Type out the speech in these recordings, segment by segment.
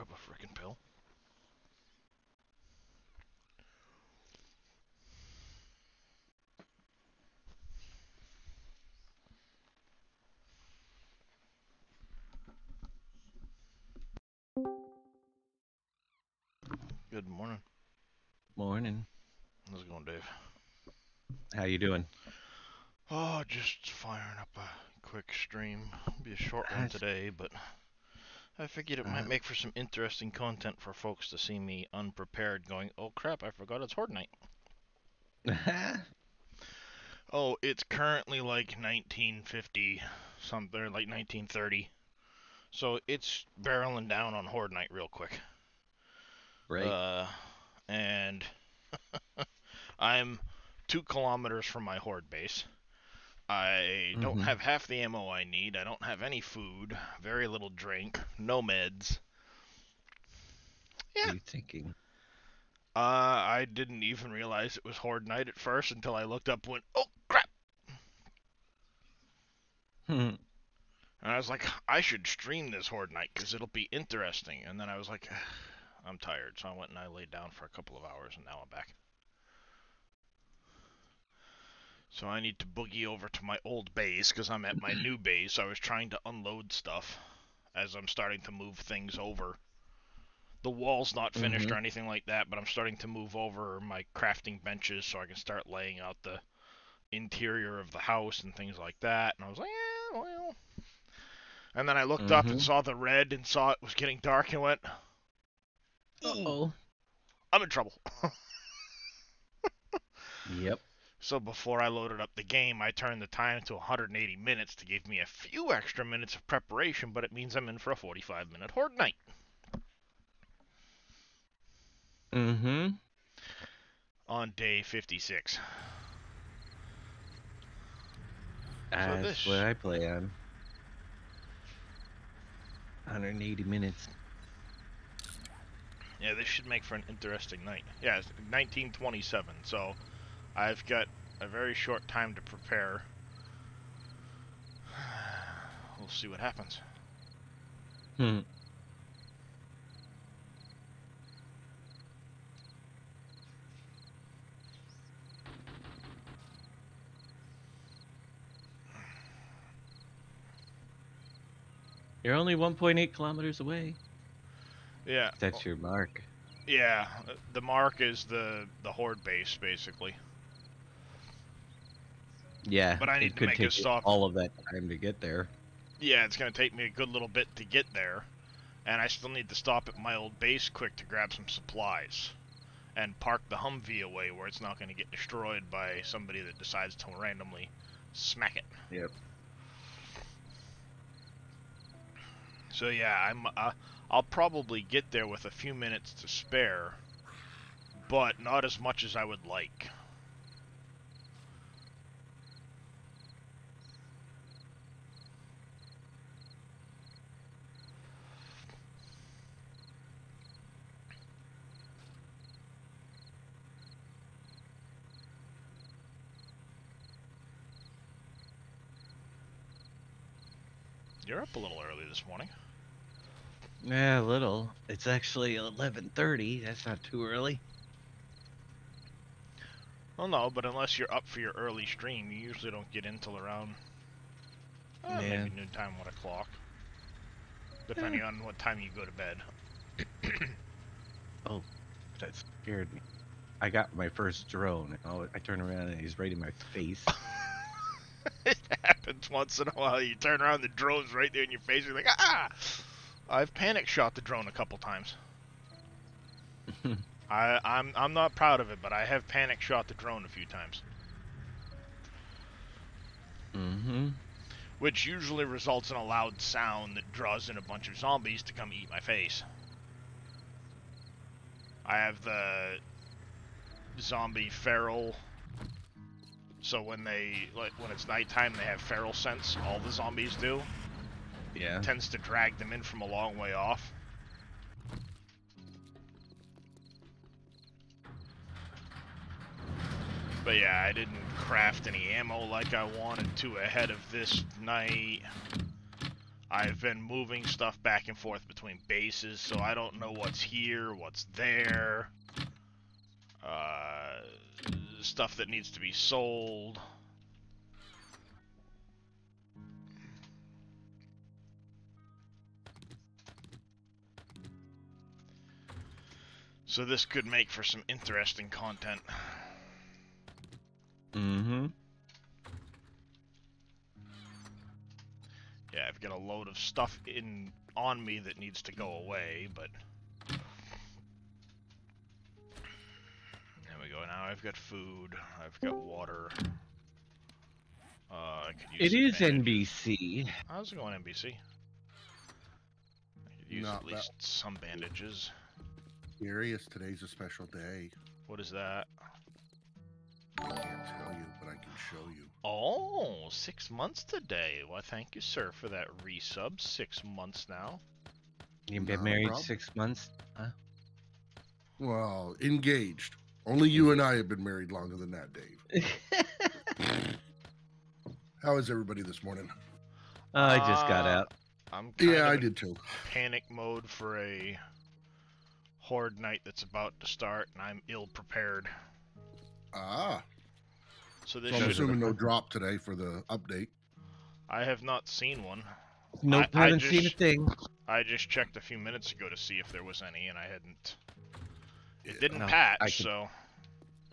grab a frickin' pill. Good morning. Morning. How's it going, Dave? How you doing? Oh, just firing up a quick stream. Be a short one That's, today, but I figured it might uh, make for some interesting content for folks to see me unprepared going, oh crap, I forgot it's Horde Night. Oh, it's currently like 1950 something, like 1930. So it's barreling down on Horde Night real quick. right. Uh, and I'm 2 kilometers from my Horde base. I don't Mm-hmm. have half the ammo I need. I don't have any food, very little drink, no meds. What Yeah. are you thinking? I didn't even realize it was Horde Night at first until I looked up and went, oh crap! Hmm. And I was like, I should stream this Horde Night because it'll be interesting. And then I was like, I'm tired. So I went and I laid down for a couple of hours and now I'm back. So I need to boogie over to my old base because I'm at my new base. I was trying to unload stuff as I'm starting to move things over. The wall's not finished Mm-hmm. or anything like that, but I'm starting to move over my crafting benches so I can start laying out the interior of the house and things like that. And I was like, yeah, well. And then I looked up and Mm-hmm. saw the red and saw it was getting dark and went, ooh, Uh-oh. I'm in trouble. Yep. So before I loaded up the game, I turned the time to 180 minutes to give me a few extra minutes of preparation, but it means I'm in for a 45-minute Horde Night Mm-hmm. on day 56. So That's what this, I play on. 180 minutes. yeah, this should make for an interesting night. Yeah, it's 1927, so I've got a very short time to prepare. We'll see what happens. Hmm. You're only 1.8 kilometers away. Yeah, That's your mark. yeah. The mark is the horde base basically, Yeah, but I need it to could make a take you stop. all of that time to get there. Yeah, it's gonna take me a good little bit to get there, and I still need to stop at my old base quick to grab some supplies and park the Humvee away where it's not gonna get destroyed by somebody that decides to randomly smack it. Yep. So yeah, I'll probably get there with a few minutes to spare, but not as much as I would like. You're up a little early this morning. Yeah, a little. It's actually 11:30. That's not too early. Well, no, but unless you're up for your early stream, you usually don't get in till around Yeah. maybe noontime, 1 o'clock, Eh. depending on what time you go to bed. Oh, that scared me. I got my first drone. I turn around and he's right in my face. It happens once in a while. You turn around, the drone's right there in your face. You're like, ah! I've panic shot the drone a couple times. I'm not proud of it, but I have panic shot the drone a few times, Mm-hmm. which usually results in a loud sound that draws in a bunch of zombies to come eat my face. I have the zombie feral, so when it's nighttime, they have feral sense. All the zombies do. Yeah. Tends to drag them in from a long way off. But yeah, I didn't craft any ammo like I wanted to ahead of this night. I've been moving stuff back and forth between bases, so I don't know what's here, what's there. Stuff that needs to be sold. So this could make for some interesting content. Mm-hmm. Yeah, I've got a load of stuff on me that needs to go away, but there we go. Now I've got food, I've got water. I could use It is bandages. NBC. How's it going, NBC? I could use Not at least some bandages. Curious, today's a special day. What is that? I can't tell you, but I can show you. Oh, 6 months today. Well, thank you, sir, for that resub. 6 months now. You've been Not a married problem. 6 months? Huh? Well, engaged. Only you and I have been married longer than that, Dave. How is everybody this morning? I just got out. I'm kind Yeah, of I in did too. panic mode for a horde night that's about to start, and I'm ill prepared. Ah, So this so I'm should. assuming no drop today for the update. I have not seen one. Nope, I haven't seen a thing. I just checked a few minutes ago to see if there was any, and I hadn't. It didn't No, patch, so.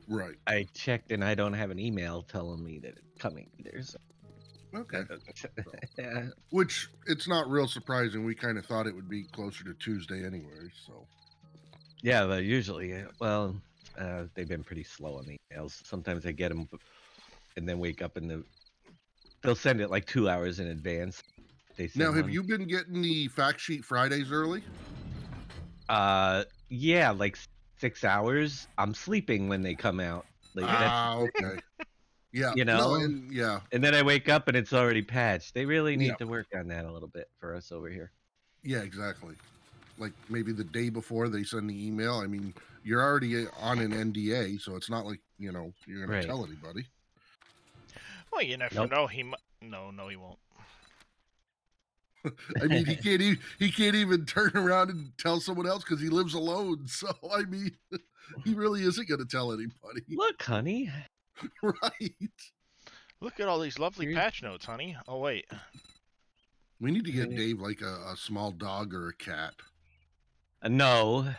Right. I checked and I don't have an email telling me that it's coming either. So. Okay. Yeah. Which, it's not real surprising. We kind of thought it would be closer to Tuesday anyway, so. Yeah, but usually, well, they've been pretty slow on the emails. Sometimes I get them and then wake up and they'll send it like 2 hours in advance. They send Now, have one. you been getting the fact sheet Fridays early? Yeah, like 6 hours. I'm sleeping when they come out. Like Ah, okay. Yeah. You know? No, and yeah. and then I wake up and it's already patched. They really need Yeah. to work on that a little bit for us over here. Yeah, exactly. Like maybe the day before they send the email. I mean, you're already on an NDA, so it's not like, you're going Right. to tell anybody. Well, you never Nope. know. No, he won't. I mean, he can't even turn around and tell someone else because he lives alone. So, I mean, he really isn't going to tell anybody. Look, honey. Right. Look at all these lovely Here- patch notes, honey. Oh, wait. We need to get Yeah. Dave like a small dog or a cat. No.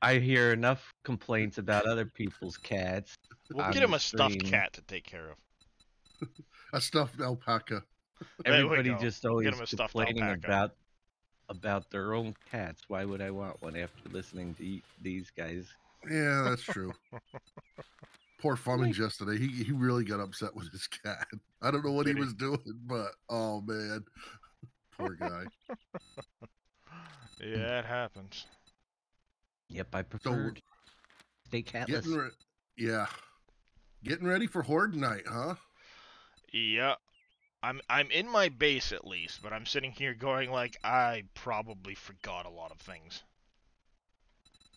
I hear enough complaints about other people's cats. We'll on get him the a stuffed stream. cat to take care of. A stuffed alpaca. There we Everybody go. just Get always 'em a stuffed complaining alpaca. about their own cats. Why would I want one after listening to these guys? Yeah, that's true. Poor Fummins yesterday. He really got upset with his cat. I don't know what he Did he? was doing, but oh man, poor guy. Yeah, it happens. Yep, I prefer stay catless. Getting ready for Horde night, huh? Yeah. I'm in my base at least, but I'm sitting here going like I probably forgot a lot of things.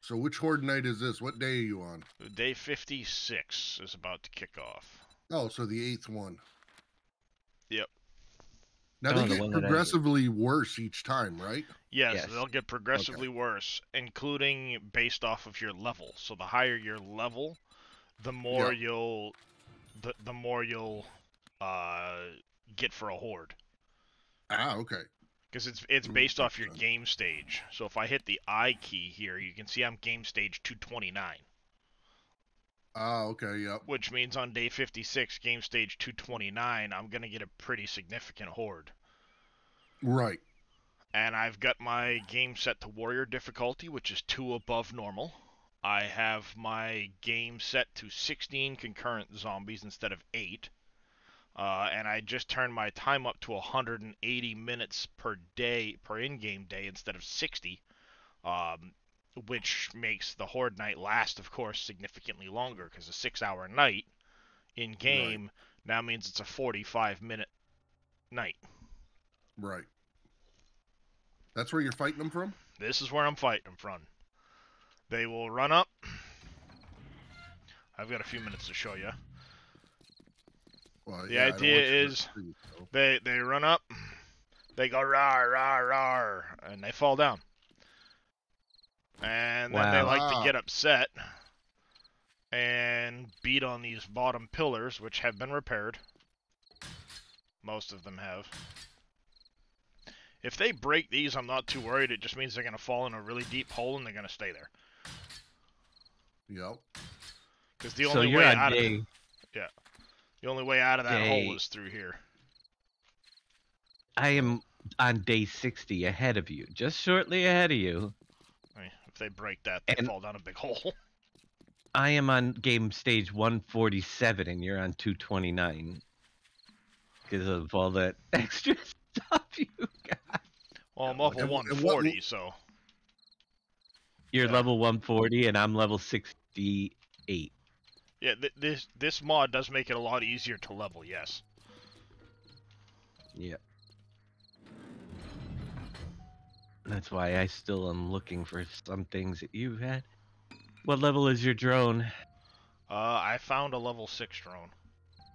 So which Horde night is this? What day are you on? Day 56 is about to kick off. Oh, so the 8th one. Yep. Now Oh, they the get one that I did. progressively worse each time, right? Yes, Yes. they'll get progressively worse, including based off of your level. So the higher your level, the more Yeah. the more you'll get for a horde. Ah, okay. Because it's based off your game stage. So if I hit the I key here, you can see I'm game stage 229. Ah, okay, yep. Which means on day 56, game stage 229, I'm going to get a pretty significant horde. Right. And I've got my game set to warrior difficulty, which is 2 above normal. I have my game set to 16 concurrent zombies instead of 8. And I just turned my time up to 180 minutes per day, per in-game day, instead of 60, which makes the Horde night last, of course, significantly longer, because a 6-hour night in-game now means it's a 45-minute night. Right. That's where you're fighting them from? This is where I'm fighting them from. They will run up. I've got a few minutes to show you. Well, The yeah, I don't want idea you to is freeze, so. they run up, they go rawr, rawr, rawr, and they fall down. And then they Wow. like to Wow. get upset and beat on these bottom pillars, which have been repaired. Most of them have. If they break these, I'm not too worried. It just means they're going to fall in a really deep hole and they're going to stay there. Yep. Because the So only you're way on out of day the only way out of that hole day. is through here. I am on day 60 ahead of you, just shortly ahead of you. I mean, if they break that, they And- fall down a big hole. I am on game stage 147, and you're on 229 because of all that extra stuff you got. Well, I'm Oh, level and what- 140, so You're Yeah. level 140, and I'm level 68. yeah, this mod does make it a lot easier to level. Yes. Yeah. That's why I still am looking for some things that you've had. What level is your drone? I found a level 6 drone.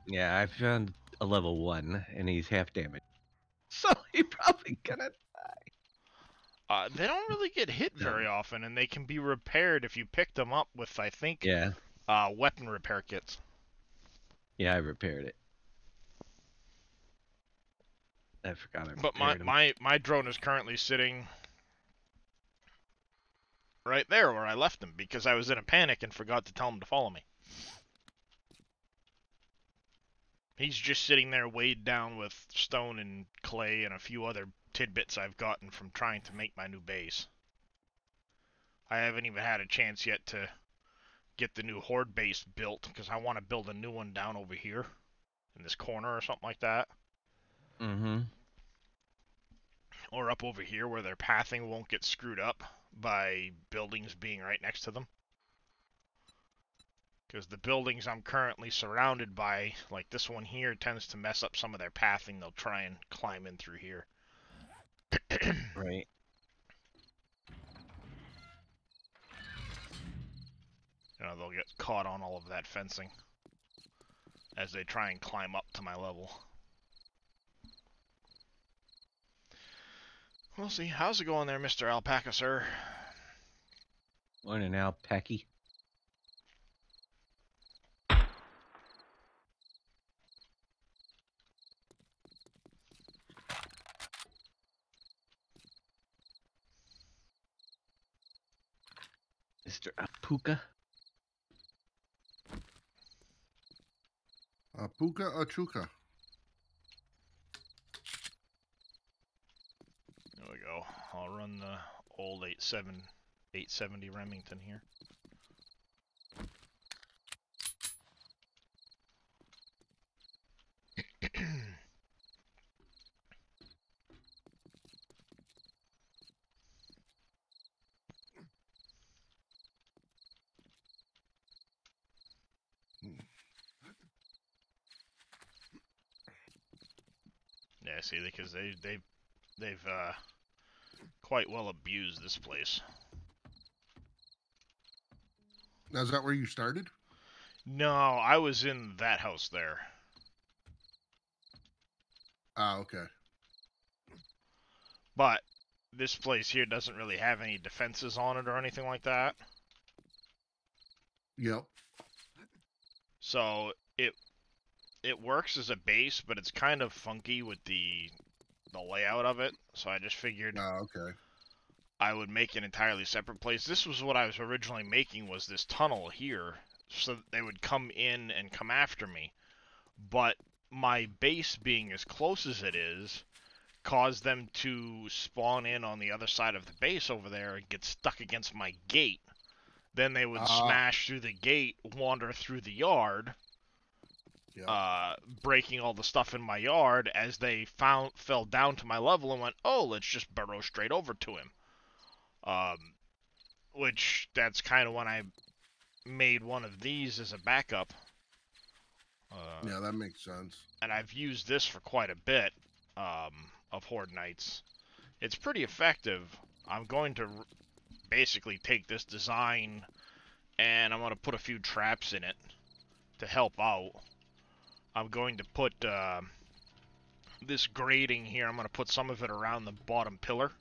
Yeah, I found a level 1, and he's half damaged. So he probably gonna... They don't really get hit very often, and they can be repaired if you pick them up with, I think, Yeah, weapon repair kits. yeah, I repaired it. I forgot I But repaired him. my drone is currently sitting right there where I left him because I was in a panic and forgot to tell him to follow me. He's just sitting there weighed down with stone and clay and a few other tidbits I've gotten from trying to make my new base. I haven't even had a chance yet to get the new horde base built because I want to build a new one down over here in this corner or something like that. Mm-hmm. Or up over here where their pathing won't get screwed up by buildings being right next to them. Because the buildings I'm currently surrounded by, like this one here, tends to mess up some of their pathing. They'll try and climb in through here. Right. You know, they'll get caught on all of that fencing as they try and climb up to my level. We'll see. How's it going there, Mr. Alpaca, sir? Morning, Alpaca. Mr. Alpaca. Puka Achuka. There we go. I'll run the old 870 Remington here. Yeah, see, because they've quite well abused this place. Now, is that where you started? No, I was in that house there. Ah, okay. But this place here doesn't really have any defenses on it or anything like that. Yep. So it works as a base, but it's kind of funky with the layout of it. So I just figured Ah, okay. I would make an entirely separate place. This was what I was originally making, was this tunnel here, so that they would come in and come after me. But my base being as close as it is caused them to spawn in on the other side of the base over there and get stuck against my gate. Then they would smash through the gate, wander through the yard, breaking all the stuff in my yard as they fell down to my level and went, oh, let's just burrow straight over to him. Which, that's kind of when I made one of these as a backup. Yeah, that makes sense. And I've used this for quite a bit of Horde Nights. It's pretty effective. I'm going to basically take this design and I'm going to put a few traps in it to help out. I'm going to put this grating here. I'm going to put some of it around the bottom pillar,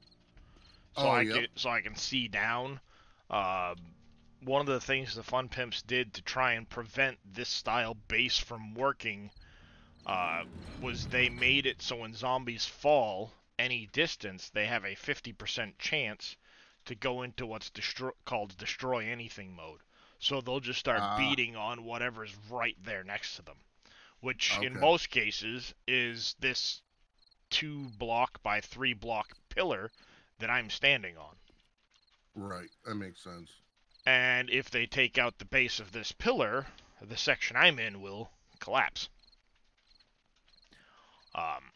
so Oh, yep. I can see down. Uh, One of the things the Fun Pimps did to try and prevent this style base from working was they made it so when zombies fall any distance, they have a 50% chance to go into what's called destroy anything mode. So they'll just start beating on whatever's right there next to them, which in Okay. most cases is this 2-block by 3-block pillar that I'm standing on. Right. That makes sense. And if they take out the base of this pillar, the section I'm in will collapse.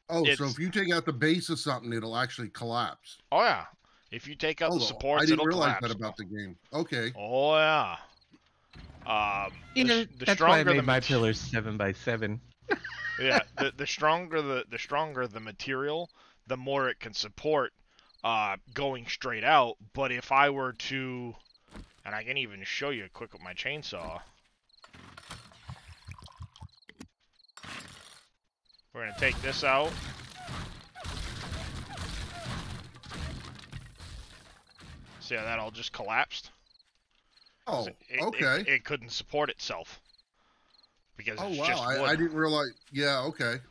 So if you take out the base of something, it'll actually collapse. Oh yeah, if you take out the I supports, didn't it'll realize collapse. that about the game. Okay. Oh yeah. The That's why I made my pillars 7x7. Yeah, the stronger the material, the more it can support going straight out. But if I were to, and I can even show you quick with my chainsaw. We're gonna take this out. See how that all just collapsed? Oh, okay. It couldn't support itself. Because oh, it's wow. just wood. I didn't realize. Yeah, okay.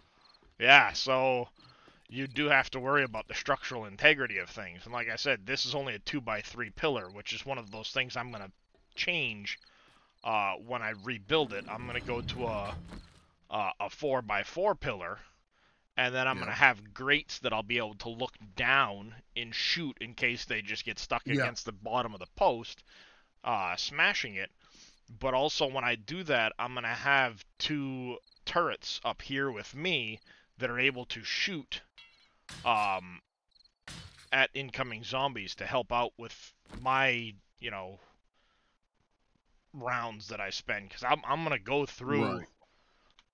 Yeah, so you do have to worry about the structural integrity of things. And like I said, this is only a 2x3 pillar, which is one of those things I'm going to change when I rebuild it. I'm going to go to a 4x4 pillar, and then I'm going to have grates that I'll be able to look down and shoot in case they just get stuck against the bottom of the post, smashing it. But also when I do that, I'm going to have 2 turrets up here with me that are able to shoot at incoming zombies to help out with my, rounds that I spend. Because I'm going to go through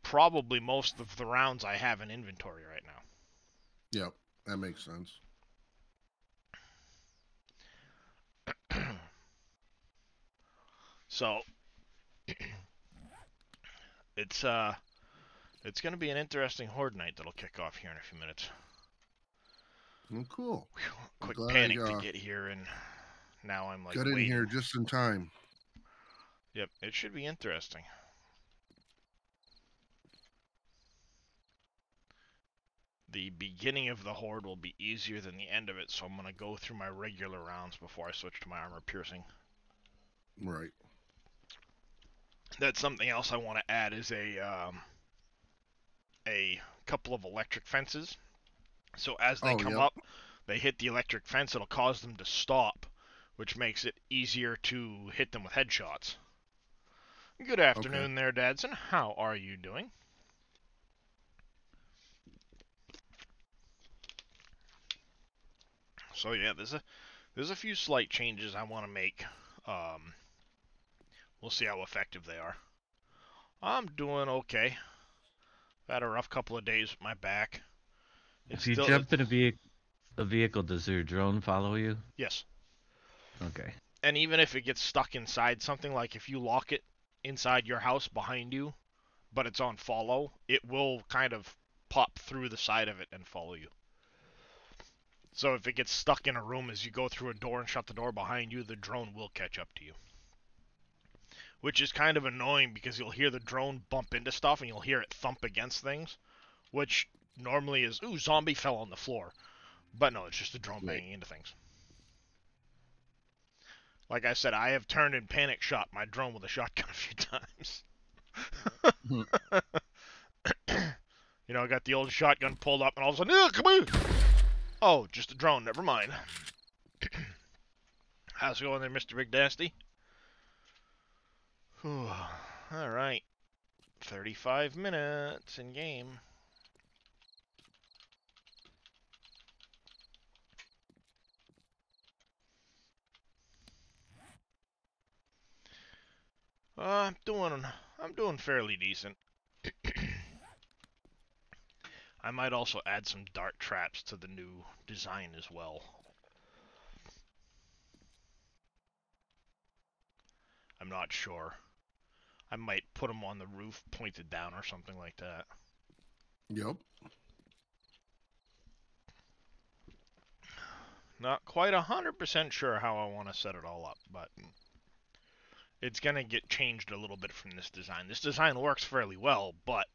probably most of the rounds I have in inventory right now. Yep, that makes sense. So it's going to be an interesting horde night that'll kick off here in a few minutes. Well, cool. Quick panic to get here, and now I'm like got in here just in time. Yep, it should be interesting. The beginning of the horde will be easier than the end of it, so I'm going to go through my regular rounds before I switch to my armor piercing. Right. That's something else I want to add is a couple of electric fences. So as they come up, they hit the electric fence, it'll cause them to stop, which makes it easier to hit them with headshots. Good afternoon there, Dadson. How are you doing? So yeah, there's a few slight changes I want to make. We'll see how effective they are. I'm doing okay. I've had a rough couple of days with my back. If you jump in a vehicle, does your drone follow you? Yes. Okay. And even if it gets stuck inside something, like if you lock it inside your house behind you, but it's on follow, it will kind of pop through the side of it and follow you. So if it gets stuck in a room as you go through a door and shut the door behind you, the drone will catch up to you. Which is kind of annoying because you'll hear the drone bump into stuff and you'll hear it thump against things, which normally is, ooh, zombie fell on the floor. But no, it's just a drone banging into things. Like I said, I have turned and panic shot my drone with a shotgun a few times. I got the old shotgun pulled up and all of a sudden, come on! Oh, just a drone, never mind. How's it going there, Mr. Big Dasty? Alright. 35 minutes in game. I'm doing fairly decent. I might also add some dart traps to the new design as well. I'm not sure. I might put them on the roof pointed down or something like that. Yep. Not quite 100% sure how I want to set it all up, but it's going to get changed a little bit from this design. This design works fairly well, but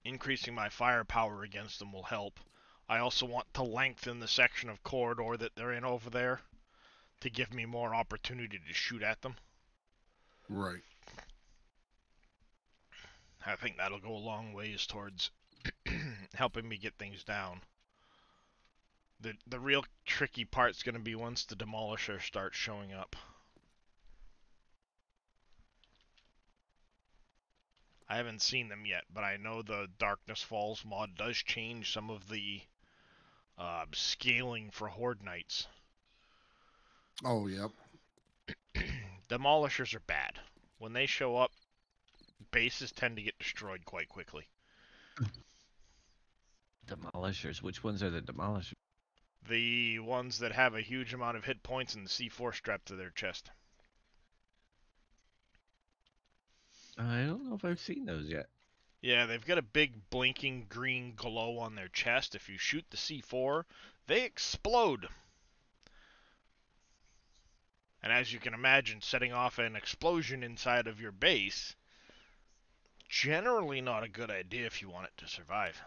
increasing my firepower against them will help. I also want to lengthen the section of corridor that they're in over there to give me more opportunity to shoot at them. Right. I think that'll go a long ways towards helping me get things down. The real tricky part's going to be once the Demolisher starts showing up. I haven't seen them yet, but I know the Darkness Falls mod does change some of the scaling for Horde Knights. Oh, yep. Demolishers are bad. When they show up, bases tend to get destroyed quite quickly. Demolishers. Which ones are the demolishers? The ones that have a huge amount of hit points and the C4 strapped to their chest. I don't know if I've seen those yet. Yeah, they've got a big blinking green glow on their chest. If you shoot the C4, they explode. And as you can imagine, setting off an explosion inside of your base, generally not a good idea if you want it to survive.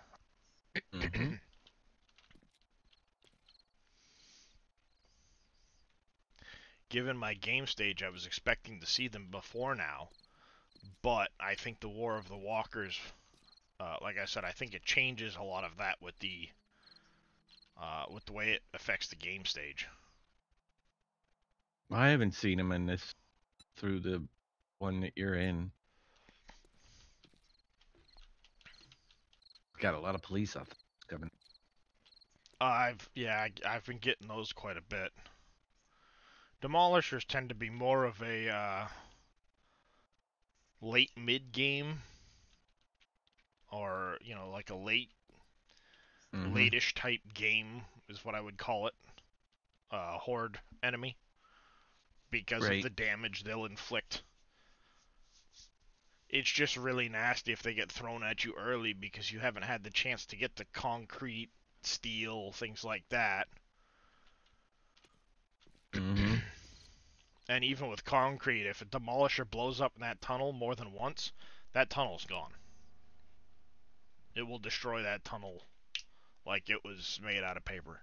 Mm-hmm. Given my game stage, I was expecting to see them before now, but I think the War of the Walkers, like I said, I think it changes a lot of that with the way it affects the game stage. I haven't seen them in this through the one that you're in. Got a lot of police officers coming. I've been getting those quite a bit. Demolishers tend to be more of a late mid game, or like a late-ish type game is what I would call it. Horde enemy, because of the damage they'll inflict. It's just really nasty if they get thrown at you early because you haven't had the chance to get the concrete, steel, things like that. Mm-hmm. And even with concrete, if a demolisher blows up in that tunnel more than once, that tunnel's gone. It will destroy that tunnel like it was made out of paper.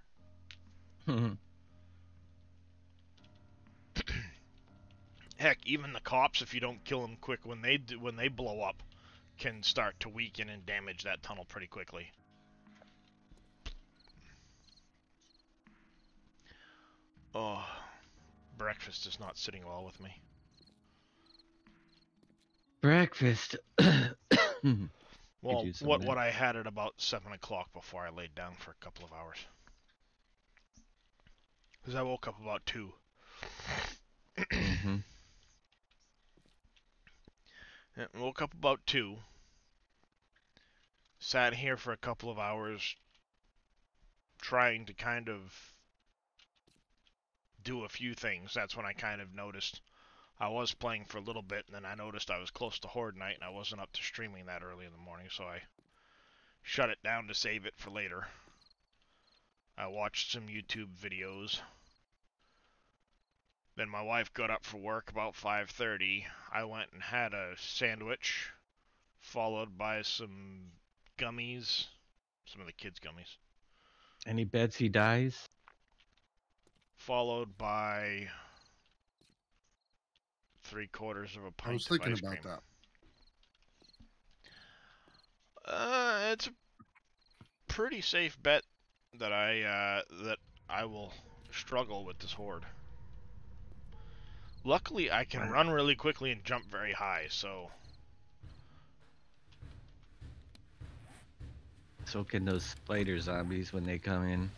Heck, even the cops, if you don't kill them quick when they blow up, can start to weaken and damage that tunnel pretty quickly. Oh, breakfast is not sitting well with me. Breakfast. Well, what I had at about 7 o'clock before I laid down for a couple of hours. Because I woke up about 2. Mm-hmm. Yeah, woke up about 2. Sat here for a couple of hours trying to kind of do a few things. That's when I kind of noticed I was playing for a little bit, and then I noticed I was close to Horde Night, and I wasn't up to streaming that early in the morning, so I shut it down to save it for later. I watched some YouTube videos. Then my wife got up for work about 5:30. I went and had a sandwich, followed by some gummies, some of the kids' gummies. Any bets he dies? Followed by 3/4 of a pint I was thinking of ice about cream. that. It's a pretty safe bet that I will struggle with this horde. Luckily, I can run really quickly and jump very high, so... So can those spider zombies when they come in.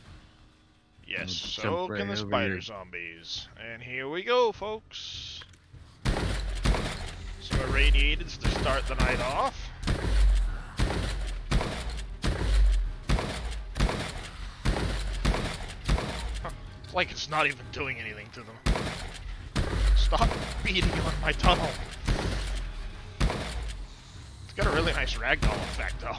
Yes, Jump so right can the over spider your- zombies. And here we go, folks. Some irradiateds to start the night off. Huh, it's like it's not even doing anything to them. Stop beating on my tunnel. Got a really nice ragdoll effect, though.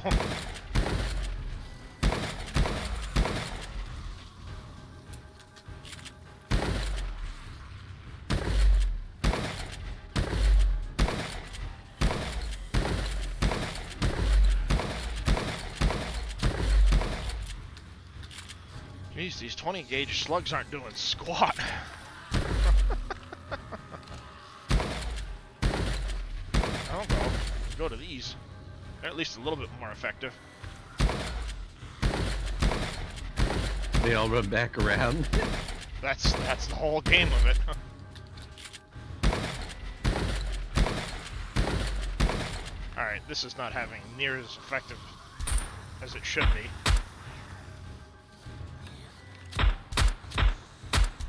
Jeez, these 20 gauge slugs aren't doing squat. I'll go to these. They're at least a little bit more effective. They all run back around. That's the whole game of it. Alright, this is not having near as effective as it should be.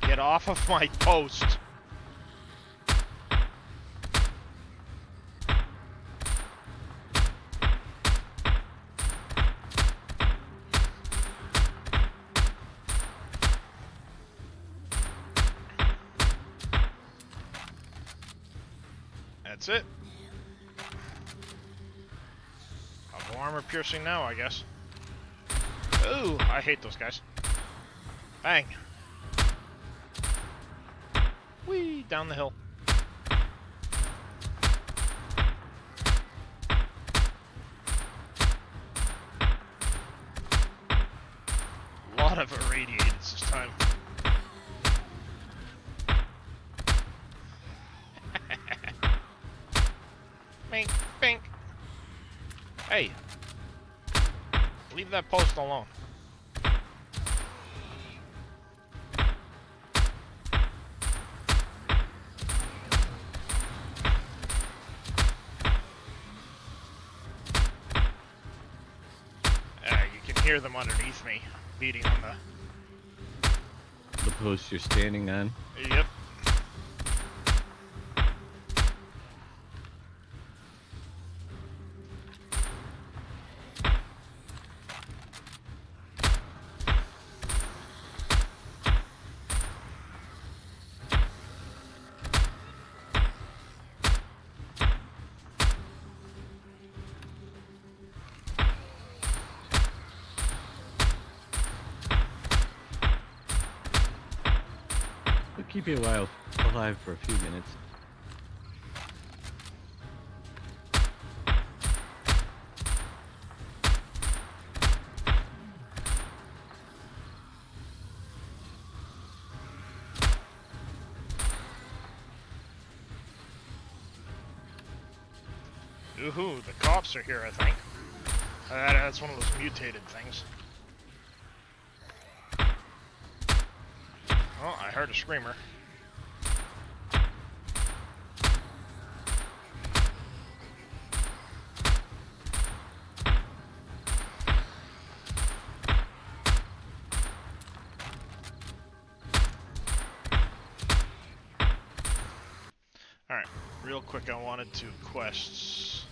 Get off of my post. That's it. I'll go armor piercing now, I guess. Ooh, I hate those guys. Bang. Whee, down the hill. A lot of irradiated this time. Bink, bink. Hey, leave that post alone. You can hear them underneath me, beating on The post you're standing on. Yep. Keep you alive for a few minutes. Ooh, the cops are here, I think. That's one of those mutated things. Oh, I heard a screamer. Alright, real quick, I wanted to quests.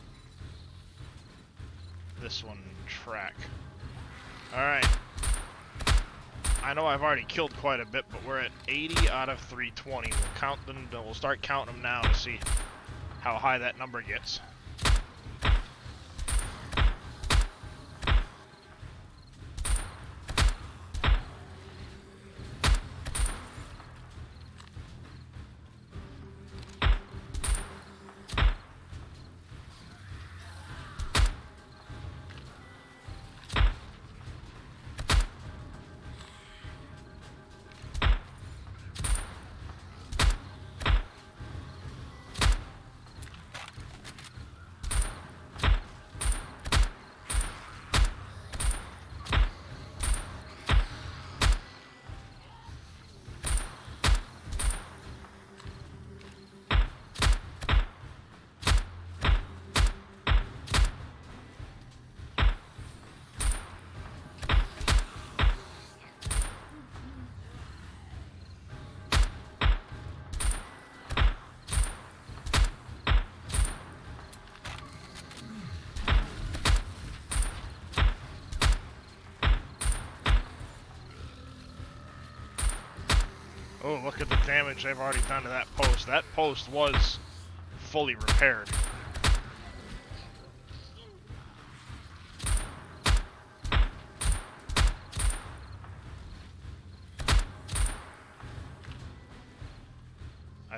This one, track. Alright. I know I've already killed quite a bit, but we're at 80 out of 320. We'll count them. We'll start counting them now to see how high that number gets. Oh, look at the damage they've already done to that post. That post was fully repaired.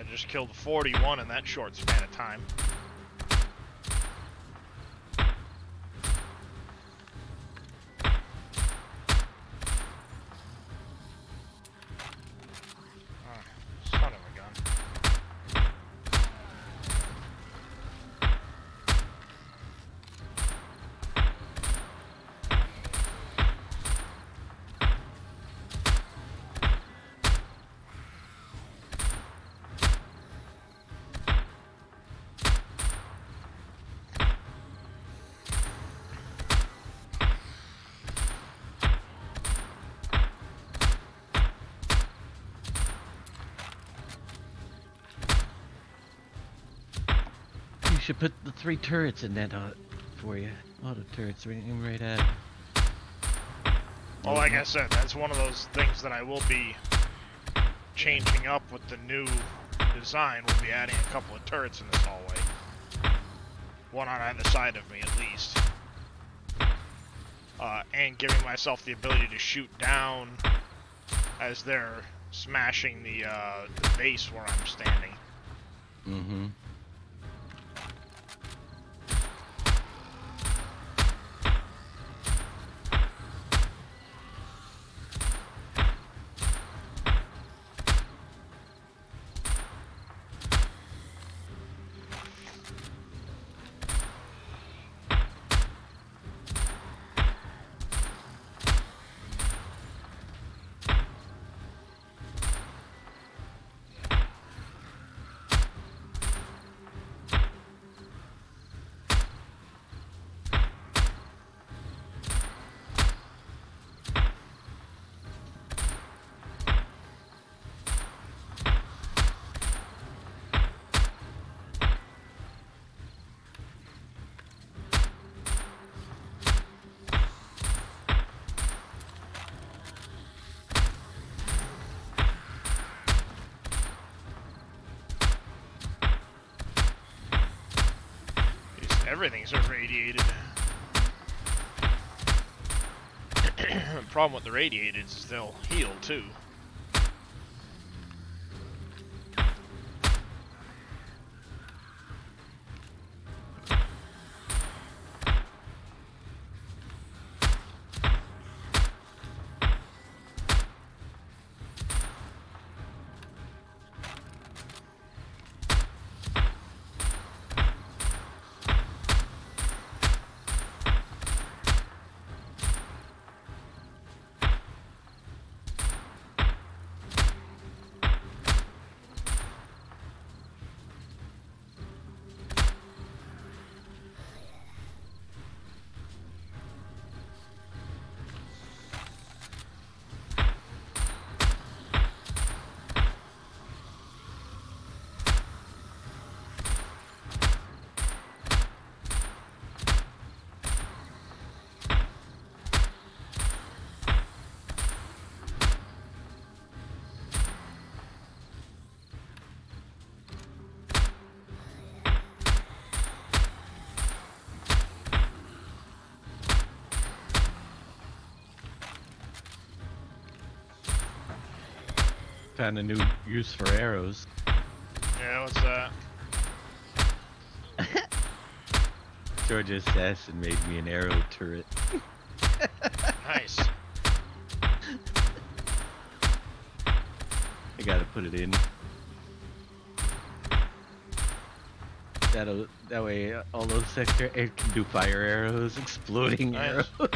I just killed 41 in that short span of time. Son of a gun. You should put the 3 turrets in that for you. Auto turrets aiming right at. Well, like I said, that's one of those things that I will be changing up with the new design. We'll be adding a couple of turrets in this hallway. One on either side of me, at least. And giving myself the ability to shoot down as they're smashing the base where I'm standing. Mm-hmm. Everything's irradiated. The problem with the radiated is they'll heal too. Found a new use for arrows. Yeah, what's that? George's assassin made me an arrow turret. Nice. I gotta put it in. That way all those sector it can do fire arrows, exploding Nice. arrows.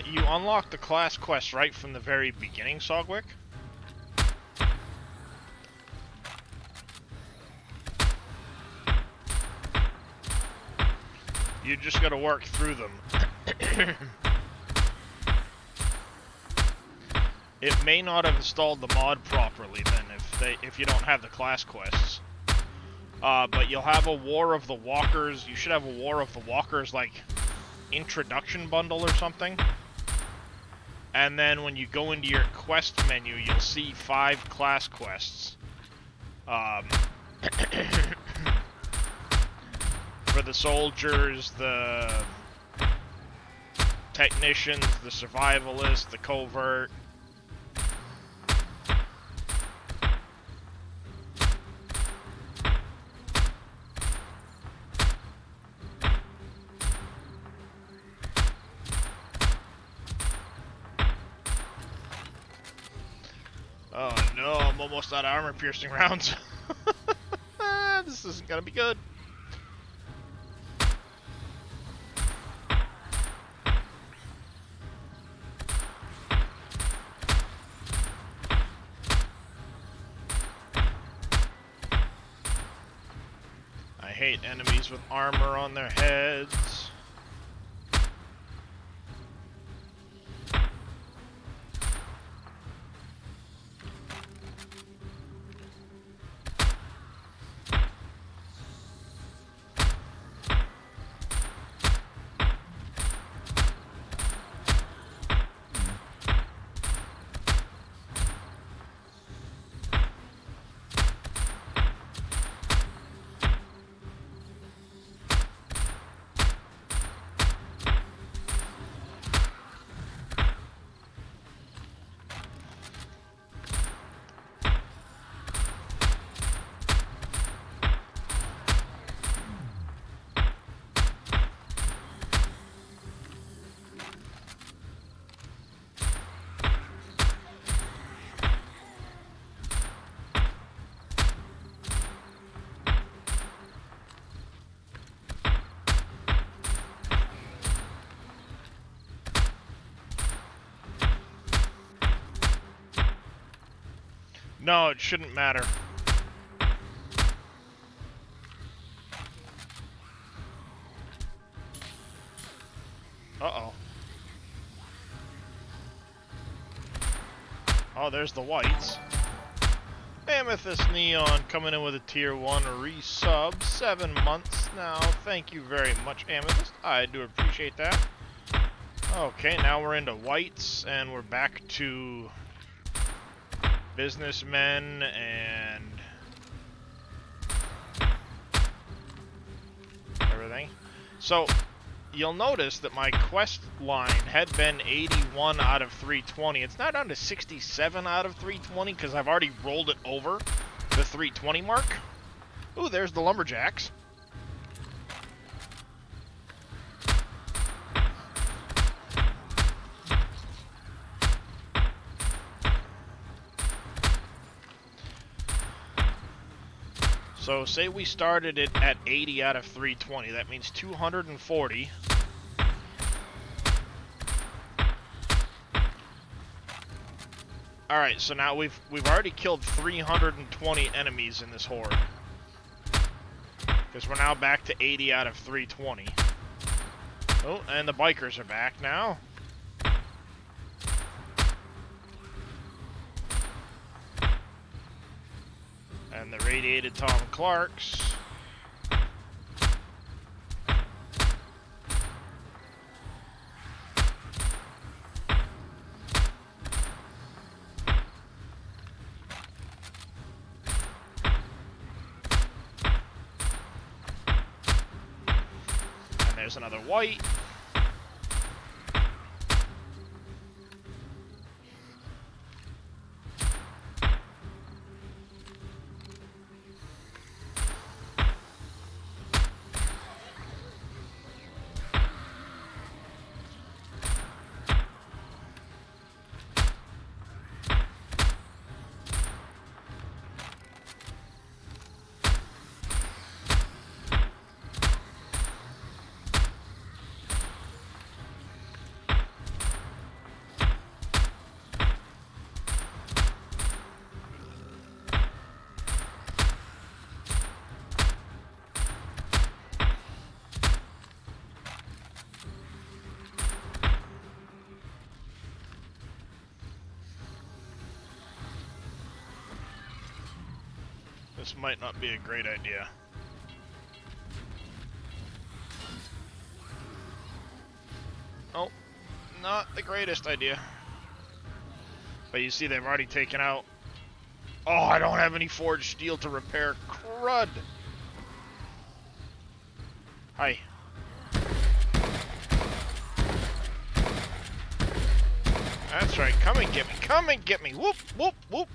You unlock the class quest right from the very beginning, Sogwick. You just gotta work through them. It may not have installed the mod properly then if you don't have the class quests. But you'll have a War of the Walkers. You should have a War of the Walkers like introduction bundle or something. And then when you go into your quest menu, you'll see 5 class quests. For the soldiers, the technicians, the survivalists, the covert. no, I'm almost out of armor-piercing rounds. This isn't gonna be good. I hate enemies with armor on their heads. No, it shouldn't matter. Uh-oh. Oh, there's the whites. Amethyst Neon coming in with a tier 1 resub. 7 months now. Thank you very much, Amethyst. I do appreciate that. Okay, now we're into whites, and we're back to businessmen and everything. So you'll notice that my quest line had been 81 out of 320. It's now down to 67 out of 320 because I've already rolled it over the 320 mark. Ooh, there's the lumberjacks. So say we started it at 80 out of 320. That means 240. All right, so now we've already killed 320 enemies in this horde. Because we're now back to 80 out of 320. Oh, and the bikers are back now. And the radiated Tom Clarks. And there's another white. This might not be a great idea. Oh, not the greatest idea. But you see they've already taken out... Oh, I don't have any forged steel to repair. Crud! Hi. That's right, come and get me, come and get me! Whoop, whoop, whoop!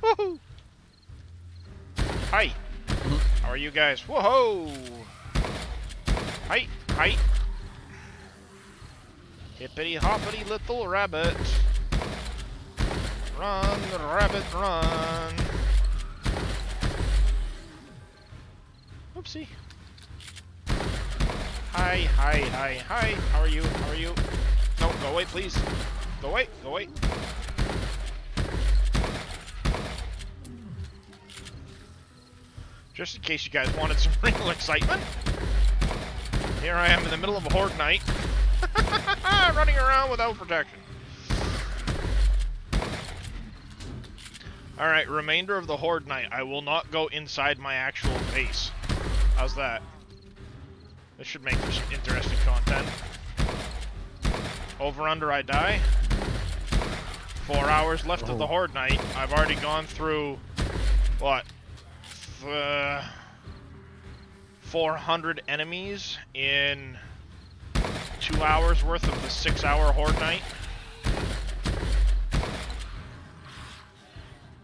Woohoo! Hi! How are you guys? Whoa! Hi! Hi! Hippity hoppity little rabbit. Run, rabbit, run. Oopsie. Hi, hi, hi, hi. How are you? How are you? No, go away, please. Go away, go away. Just in case you guys wanted some real excitement, here I am in the middle of a horde night, running around without protection. Alright, remainder of the horde night. I will not go inside my actual base. How's that? This should make for some interesting content. Over under I die. 4 hours left of the horde night. I've already gone through, what? 400 enemies in 2 hours worth of the 6-hour horde night.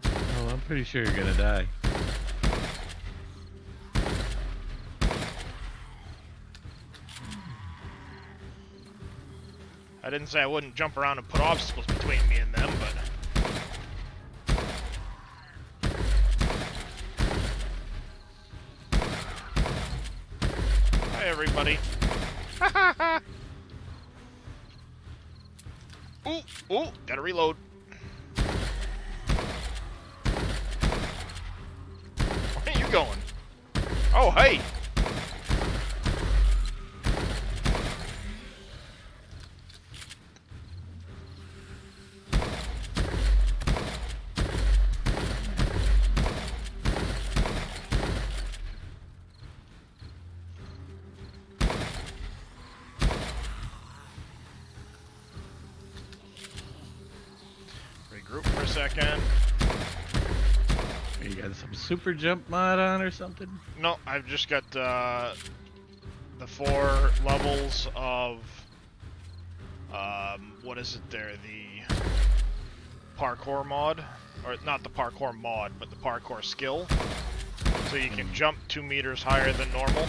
Oh, I'm pretty sure you're gonna die. I didn't say I wouldn't jump around and put obstacles between me and them, but... Hi, everybody. Ooh, ooh, gotta reload. Where are you going? Oh, hey! Regroup for a second. You got some super jump mod on or something? No, I've just got the 4 levels of what is it there? The parkour mod, or not the parkour mod, but the parkour skill. So you can jump 2 meters higher than normal.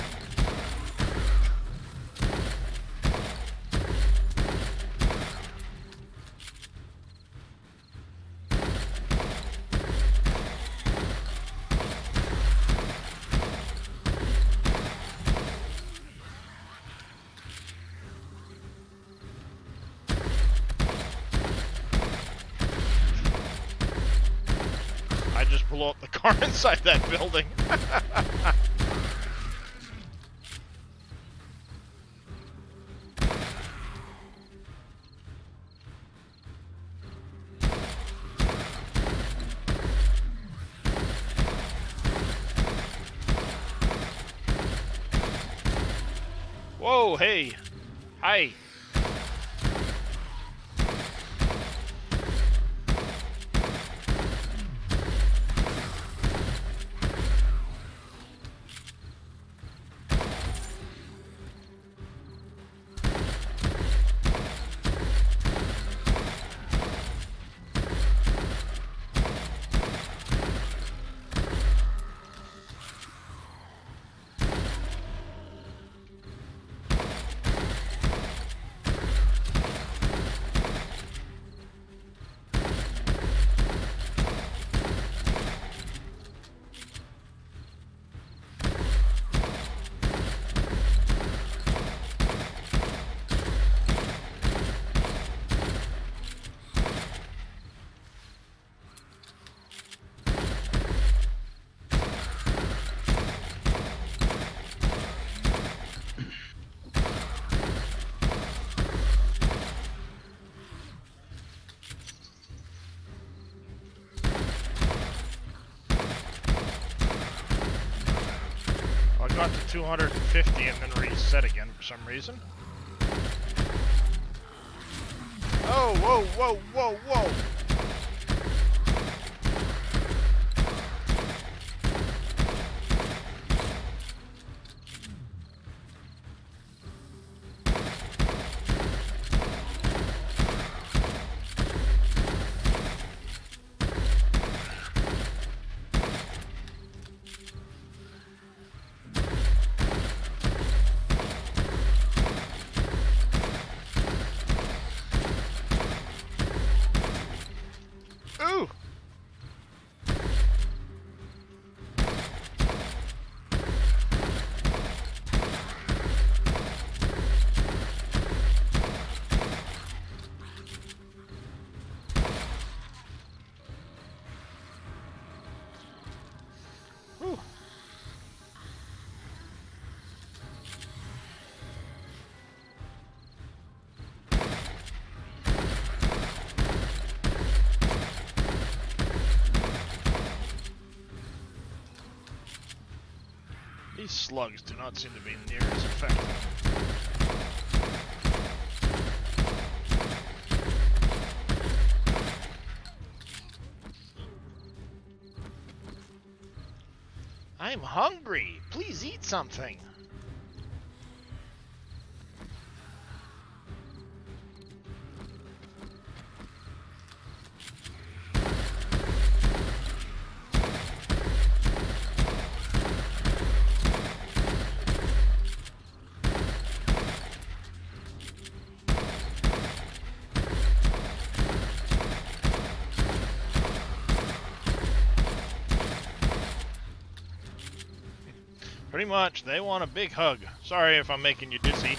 Blow up the car inside that building. Whoa, hey. Hi. Got to 250 and then reset again for some reason. Oh, whoa, whoa, whoa, whoa! slugs do not seem to be near as effective. I'm hungry. Please eat something. Pretty much, they want a big hug. Sorry if I'm making you dizzy.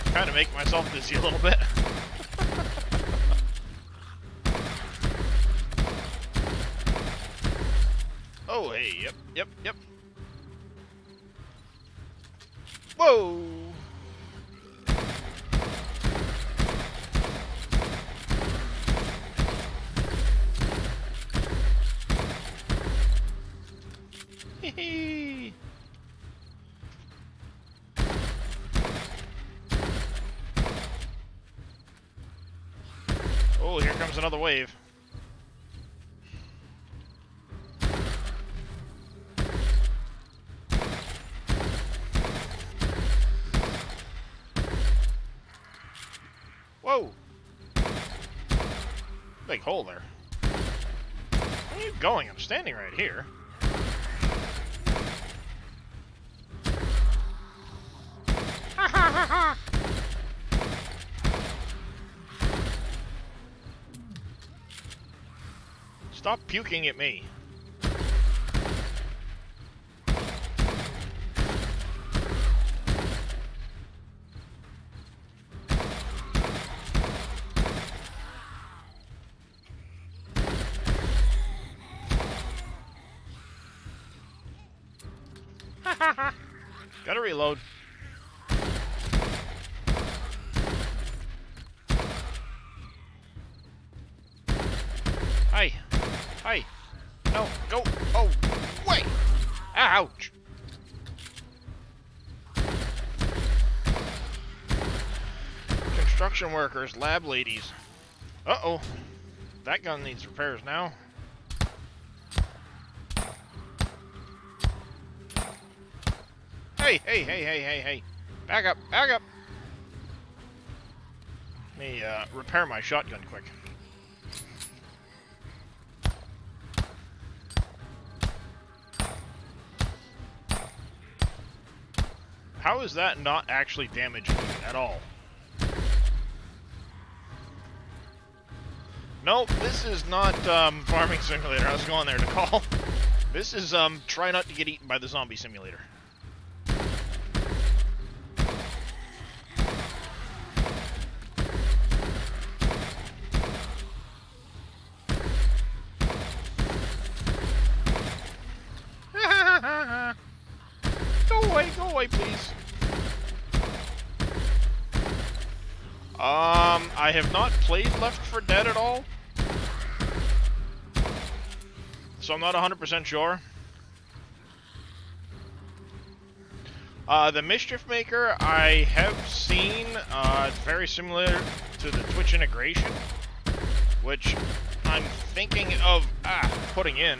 Trying to make myself dizzy a little bit. Oh, hey, yep. Whoa! Hee. Oh, here comes another wave. Whoa! Big hole there. Where are you going? I'm standing right here. Ha ha ha ha! Stop puking at me. Gotta reload. Hi. Hi. No, go. Oh, wait. Ouch. Construction workers, lab ladies. Uh-oh. That gun needs repairs now. Hey. Back up. Let me repair my shotgun quick. How is that not actually damaging me at all? Nope, this is not Farming Simulator. I was going there to call. This is try not to get eaten by the zombie simulator. Go away, please. I have not played Left 4 Dead at all, so I'm not 100% sure. The Mischief Maker I have seen, it's very similar to the Twitch integration, which I'm thinking of putting in.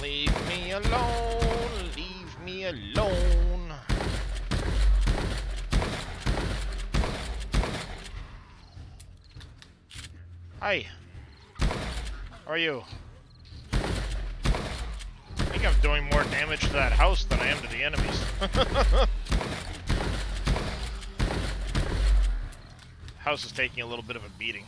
Leave me alone, leave me alone. Hi. How are you? I think I'm doing more damage to that house than I am to the enemies. House is taking a little bit of a beating.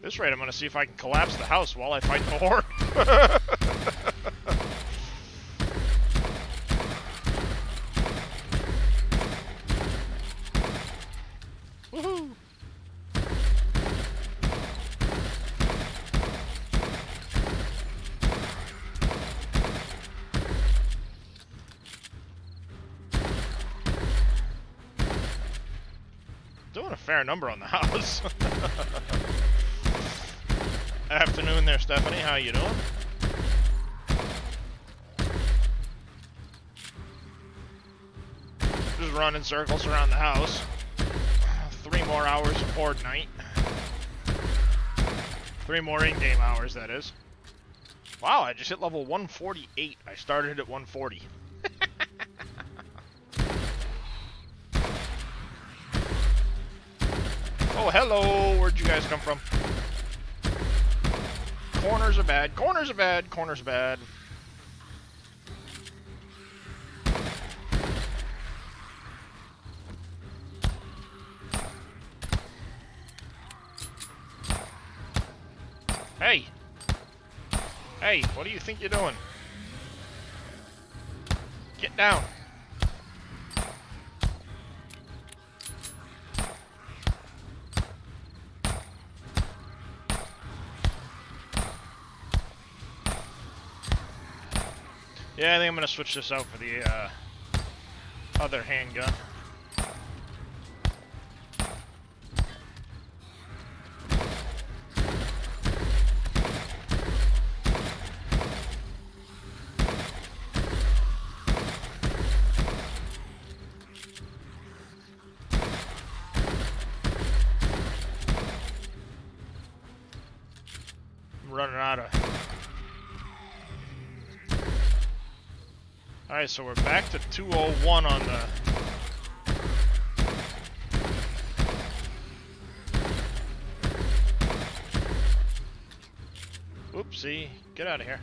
This rate, I'm gonna see if I can collapse the house while I fight the horde. Woohoo! doing a fair number on the house. Afternoon there, Stephanie. How you doing? Just running circles around the house. 3 more hours of horde night. 3 more in-game hours, that is. Wow, I just hit level 148. I started at 140. Oh, hello! Where'd you guys come from? Corners are bad. Corners are bad. Corners are bad. Hey! Hey, what do you think you're doing? Get down. Yeah, I think I'm gonna switch this out for the other handgun. I'm running out of... Alright, so we're back to 201 on the... Oopsie, get out of here.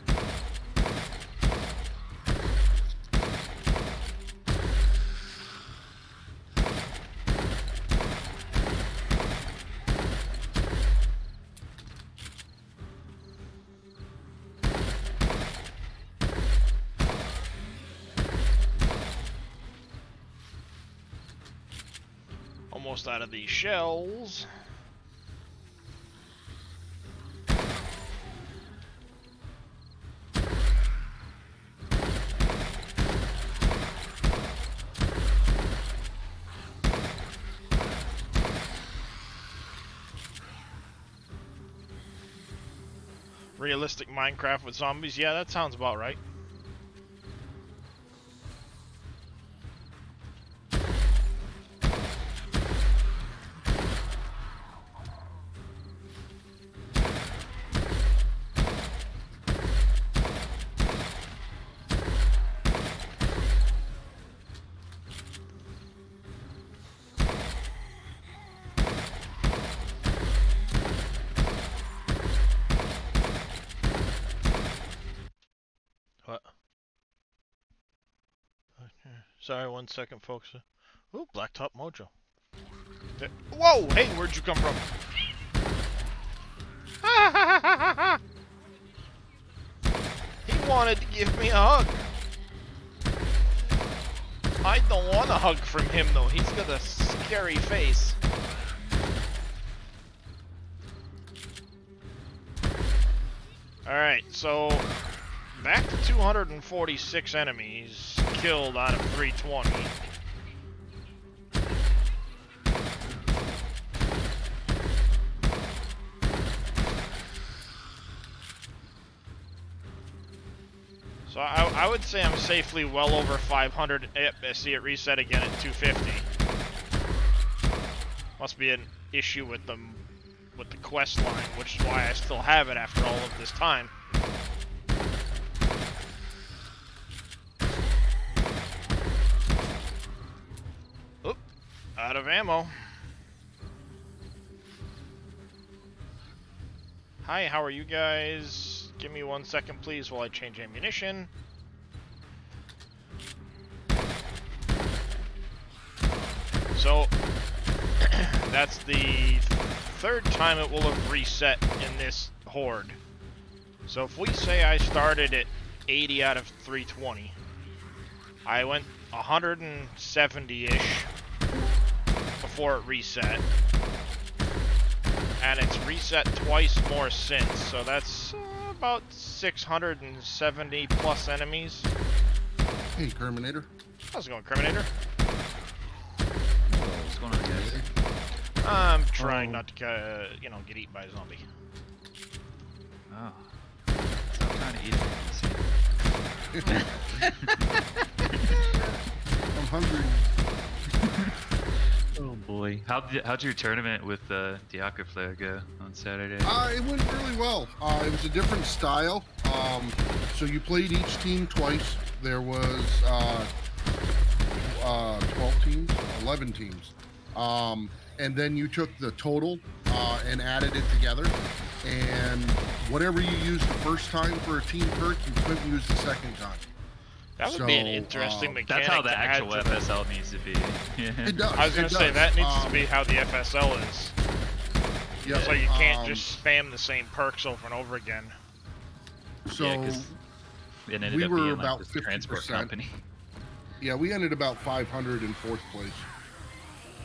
Almost out of these shells. Realistic Minecraft with zombies? Yeah, that sounds about right. What? Okay. Sorry, 1 second, folks. Ooh, Blacktop Mojo. There. Whoa! Hey, where'd you come from? He wanted to give me a hug. I don't want a hug from him, though. He's got a scary face. Alright, so... back to 246 enemies killed out of 320. So I would say I'm safely well over 500. Yep, I see it reset again at 250. Must be an issue with the quest line, which is why I still have it after all of this time. Oop, out of ammo. Hi, how are you guys? Give me 1 second, please, while I change ammunition. So, that's the third time it will have reset in this horde. So if we say I started at 80 out of 320, I went 170-ish before it reset. And it's reset twice more since, so that's about 670 plus enemies. Hey, Terminator. How's it going, Terminator? What's going on, guys? trying not to, you know, get eaten by a zombie. Oh. So I'm trying to eat it. I'm hungry. Oh boy. How'd your tournament with Diacoflare go on Saturday? It went really well. It was a different style. So you played each team twice. There was 12 teams, 11 teams. And then you took the total and added it together. And whatever you used the first time for a team perk, you couldn't use the second time. That would be an interesting mechanic. That's how the to actual add to FSL needs to be. It does. I was gonna say that needs to be how the FSL is. Yeah. So you can't just spam the same perks over and over again. So Yeah, 'cause it ended we up were being about like this transport 50%. company. yeah, we ended about 500 in fourth place.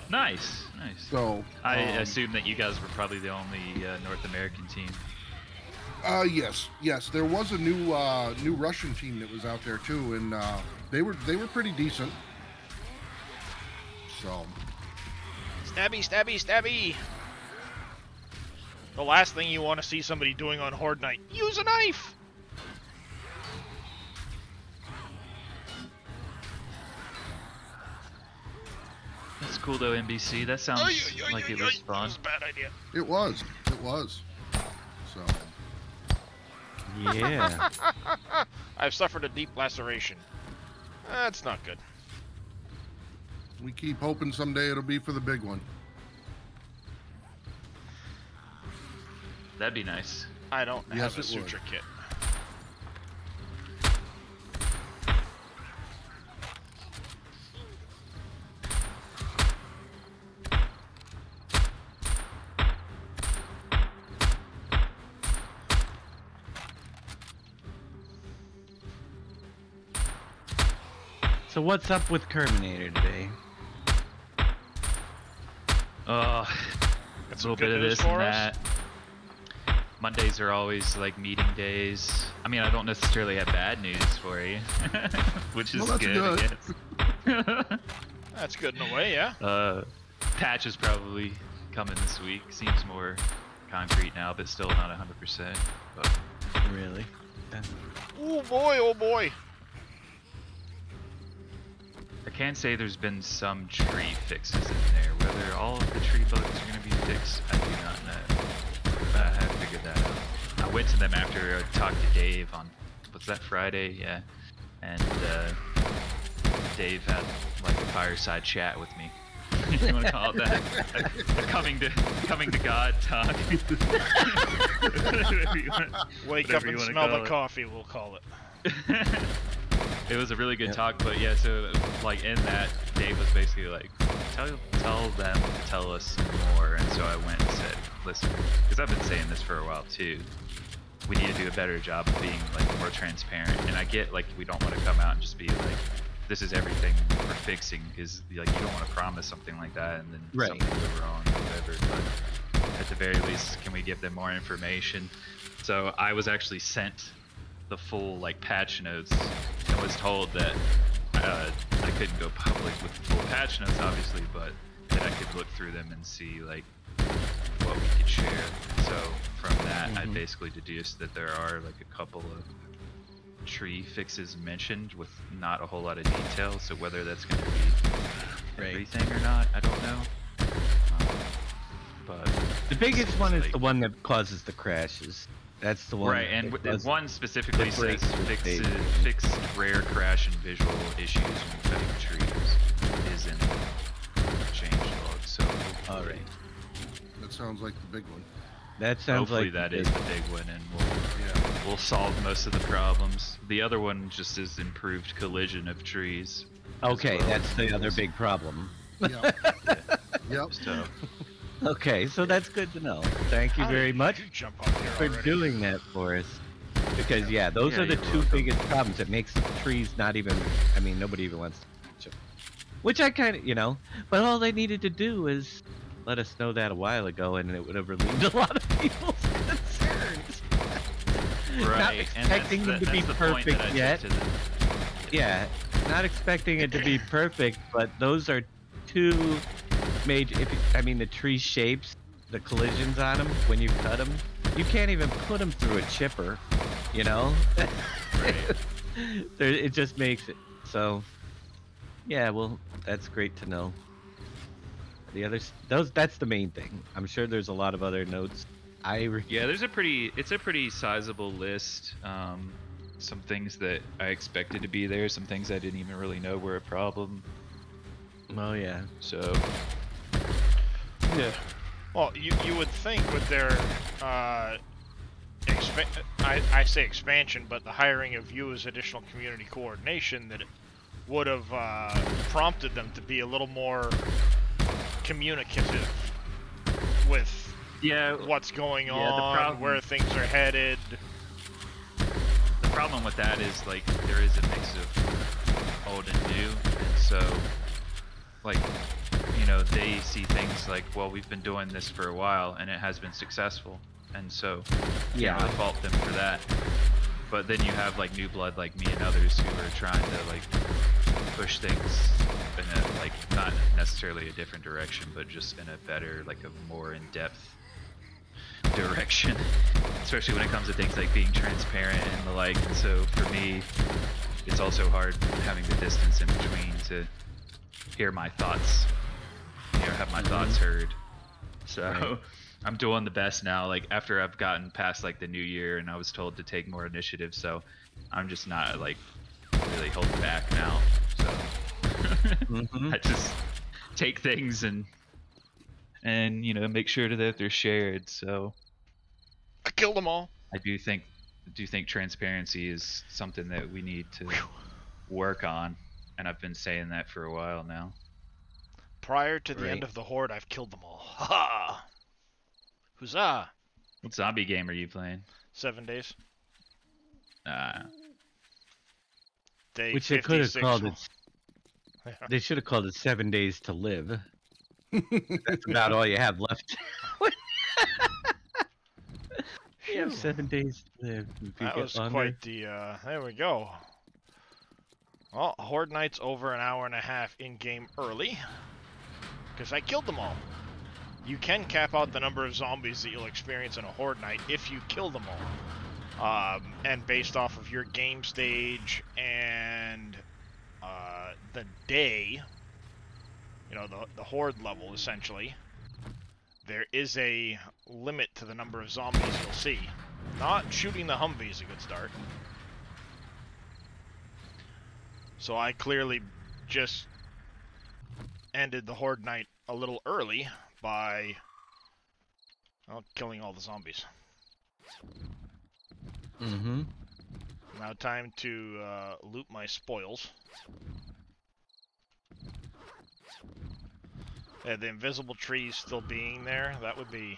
Nice, nice. So I assume that you guys were probably the only North American team. yes. There was a new Russian team that was out there too, and they were pretty decent. So Stabby, stabby, stabby! The last thing you want to see somebody doing on Horde Night, use a knife! That's cool though, NBC. That sounds like it was fun. That was a bad idea. it was. So Yeah. I've suffered a deep laceration. That's not good. we keep hoping someday it'll be for the big one. That'd be nice. I don't Yes, have a it would. suture kit. So what's up with Terminator today? A Got little some good bit of news this for and us? that. Mondays are always like meeting days. I mean, I don't necessarily have bad news for you, which is Well, that's good, I guess. That's good in a way, yeah. Patch is probably coming this week. Seems more concrete now, but still not 100%. But Really? Oh boy, oh boy. I can say there's been some tree fixes in there. Whether all of the tree bugs are going to be fixed, I do not know. But I have figured that out. I went to them after I talked to Dave on, was that Friday? Yeah. And Dave had like a fireside chat with me. If you want to call it that. A coming to God talk. Wake up and smell the coffee, we'll call it. It was a really good Yep. talk, but yeah, so like in that, Dave was basically like, tell them to tell us more, and so I went and said, listen, because I've been saying this for a while too, we need to do a better job of being like more transparent, and I get like we don't want to come out and just be like, this is everything we're fixing, because like you don't want to promise something like that and then Right. something go wrong or whatever, but at the very least, can we give them more information? So I was actually sent the full like patch notes and was told that I couldn't go public with the full patch notes obviously, but that I could look through them and see like what we could share. So from that I basically deduced that there are like a couple of tree fixes mentioned with not a whole lot of detail, so whether that's going to be Right. everything or not, I don't know. But The biggest one is like- the one that causes the crashes. That's the one. right, and that and does- one specifically that says breaks with Dave. fix rare crash and visual issues when cutting trees is in the change log. So All right. That sounds like the big one. That sounds hopefully like that the is big- the big one, and Yeah. we'll solve most of the problems. The other one just is improved collision of trees. as Okay, well. that's the other big problem. Yep. Yep. So Okay, so that's good to know. Thank you How very did much you jump up here for already? doing that for us. Because yeah, those Yeah, are the you're two welcome. biggest problems. It makes the trees not even. I mean, nobody even wants to touch them. Which I kind of, but all they needed to do is let us know that a while ago, and it would have relieved a lot of people's concerns. Not right, and that's expecting them to the be point that perfect I took yet. to them. Yeah, not expecting it to be perfect, but those are two major. I mean, the tree shapes the collisions on them when you cut them. You can't even put them through a chipper, you know? It just makes it so. Yeah, well, that's great to know. The others, that's the main thing. I'm sure there's a lot of other notes. Yeah, it's a pretty sizable list. Some things that I expected to be there, some things I didn't even really know were a problem. Oh yeah. So yeah. Well, you would think with their I say expansion, but the hiring of you as additional community coordination, that it would have prompted them to be a little more communicative with what's going on, where things are headed. The problem with that is, like, there is a mix of old and new, and so, like, you know, they see things like, well, we've been doing this for a while and it has been successful, and so can't really fault them for that. But then you have like new blood like me and others who are trying to like push things in a, like, not necessarily a different direction, but just in a better, like a more in-depth direction, especially when it comes to things like being transparent and the like. And so for me, it's also hard having the distance in between to hear my thoughts, you know, have my thoughts heard. So I'm doing the best now, like after I've gotten past like the new year and I was told to take more initiative, so I'm just not like really holding back now. So I just take things and you know, make sure that they're shared. So I killed them all. I do think transparency is something that we need to work on, and I've been saying that for a while now. Prior to the end of the horde, I've killed them all. Ha ha! Huzzah! What zombie game are you playing? 7 days. Day Which they could have 56. called it. They should have called it 7 Days to Live. That's about all you have left. You have 7 days to live. That was quite the, there we go. Well, Horde Night's over an hour and a half in-game early, because I killed them all. You can cap out the number of zombies that you'll experience in a Horde Night if you kill them all. And based off of your game stage and the day, you know, the Horde level, essentially, there is a limit to the number of zombies you'll see. Not shooting the Humvee is a good start. So I clearly just ended the Horde Night a little early by, well, killing all the zombies. Now time to loot my spoils. Yeah, the invisible trees still being there, that would be...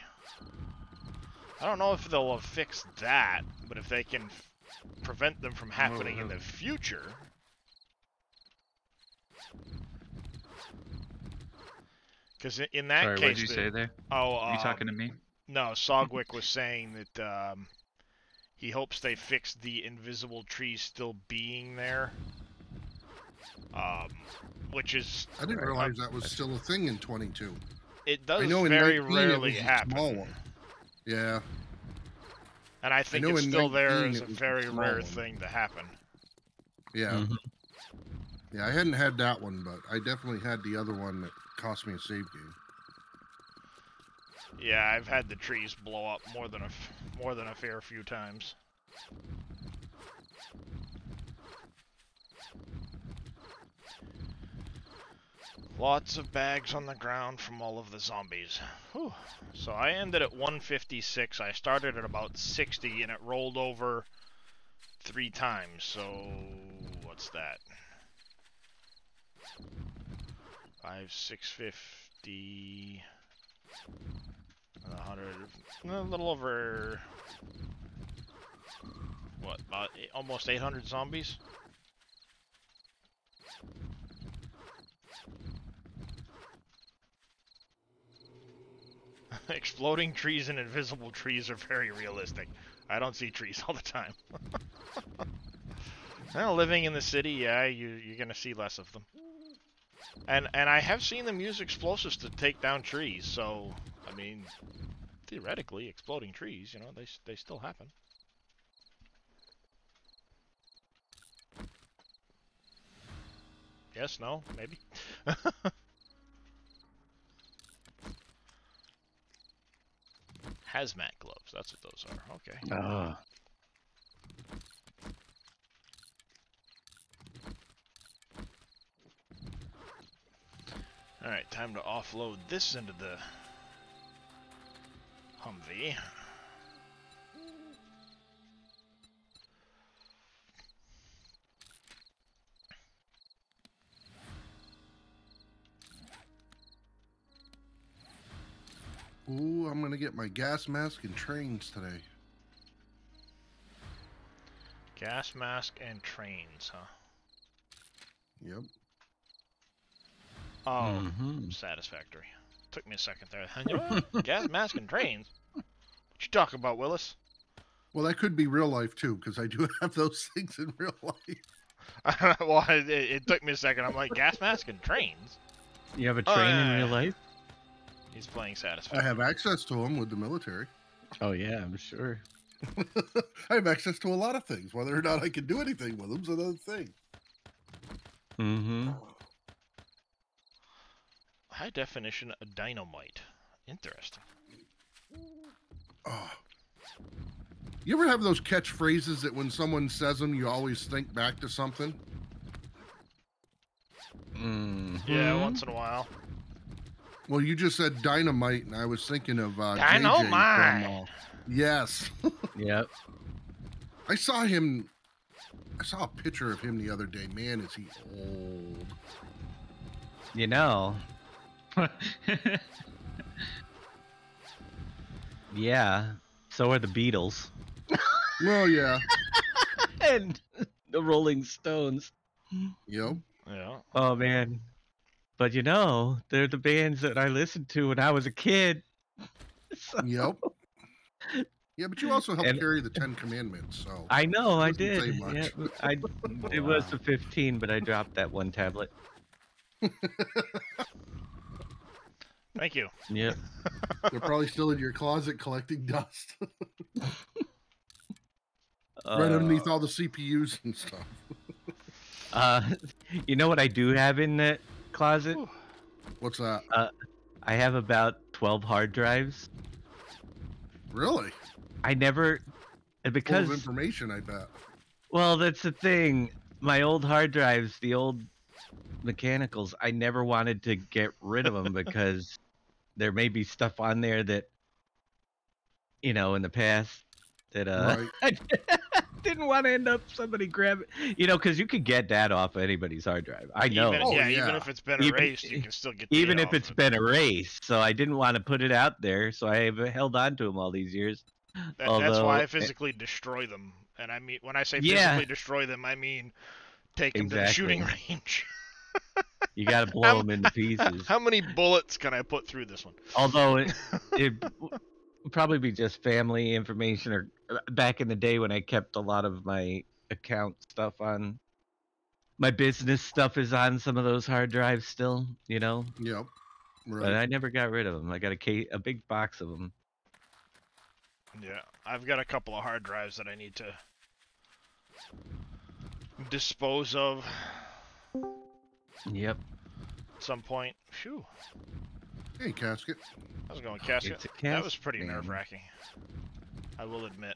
I don't know if they'll have fixed that, but if they can prevent them from happening in the future... Because in that Sorry, case... what did you say there? Oh, are you talking to me? No, Sogwick was saying that he hopes they fix the invisible trees still being there. Which is... I didn't realize that was still a thing in 22. It does I know very in 19 rarely it was happen. A small one. Yeah. And I think it's still there as a very rare thing to happen. Yeah. Yeah, I hadn't had that one, but I definitely had the other one that cost me a save game. Yeah, I've had the trees blow up more than a fair few times. Lots of bags on the ground from all of the zombies. Whew. So I ended at 156. I started at about 60 and it rolled over 3 times. So what's that? 650, 100, a little over, what, about almost 800 zombies? Exploding trees and invisible trees are very realistic. I don't see trees all the time. Well, living in the city, yeah, you're gonna see less of them. And I have seen them use explosives to take down trees, so I mean, theoretically, exploding trees, you know, they still happen. Yes, no, maybe. Hazmat gloves, that's what those are. Okay. Oh. Alright, time to offload this into the Humvee. Ooh, I'm gonna get my gas mask and trains today. Gas mask and trains, huh? Yep. Oh, satisfactory. Took me a second there. Gas mask and trains? What you talking about, Willis? Well, that could be real life too, because I do have those things in real life. Well, it took me a second. I'm like, gas mask and trains? You have a train in real life? He's playing I satisfactory. have access to them with the military. Oh yeah, I'm sure. I have access to a lot of things. Whether or not I can do anything with them's another thing. Mm-hmm. High definition dynamite. Interesting. Oh. You ever have those catchphrases that when someone says them, you always think back to something? Yeah, once in a while. Well, you just said dynamite, and I was thinking of Dynamite. JJ from, yes. Yep. I saw him. I saw a picture of him the other day. Man, is he old? You know. Yeah. So are the Beatles. Well, yeah. And the Rolling Stones. Yep. Yeah. Oh man. But you know, they're the bands that I listened to when I was a kid. So- Yep. Yeah, but you also helped And- carry the 10 Commandments, so. I know, I Doesn't say did. much. Yeah, it was the 15, but I dropped that one tablet. Thank you. Yep. They're probably still in your closet collecting dust. Right underneath all the CPUs and stuff. You know what I do have in that closet? Ooh. What's that? I have about 12 hard drives. Really? I never, Full because of information, I bet. well, that's the thing. My old hard drives, the old mechanicals, I never wanted to get rid of them because there may be stuff on there that, you know, in the past that Right. I didn't want to end up somebody grab it. You know, because you could get that off of anybody's hard drive. I know. Even, Oh, yeah, yeah. even if it's been Even- erased, you can still get Even the if off it's of it. been erased, so I didn't want to put it out there, so I have held on to them all these years. That's Although- why I physically destroy them. And I mean, when I say Yeah. physically destroy them, I mean take them to the Exactly. shooting range. You got to blow them into pieces. How many bullets can I put through this one? Although it would probably be just family information, or back in the day when I kept a lot of my account stuff on. My business stuff is on some of those hard drives still, you know. Yep. But Right. I never got rid of them. I got a big box of them. Yeah, I've got a couple of hard drives that I need to dispose of Yep. at some point. Phew. Hey, casket. How's it going, Casket? It's a That was casket, pretty man. nerve-wracking. I will admit.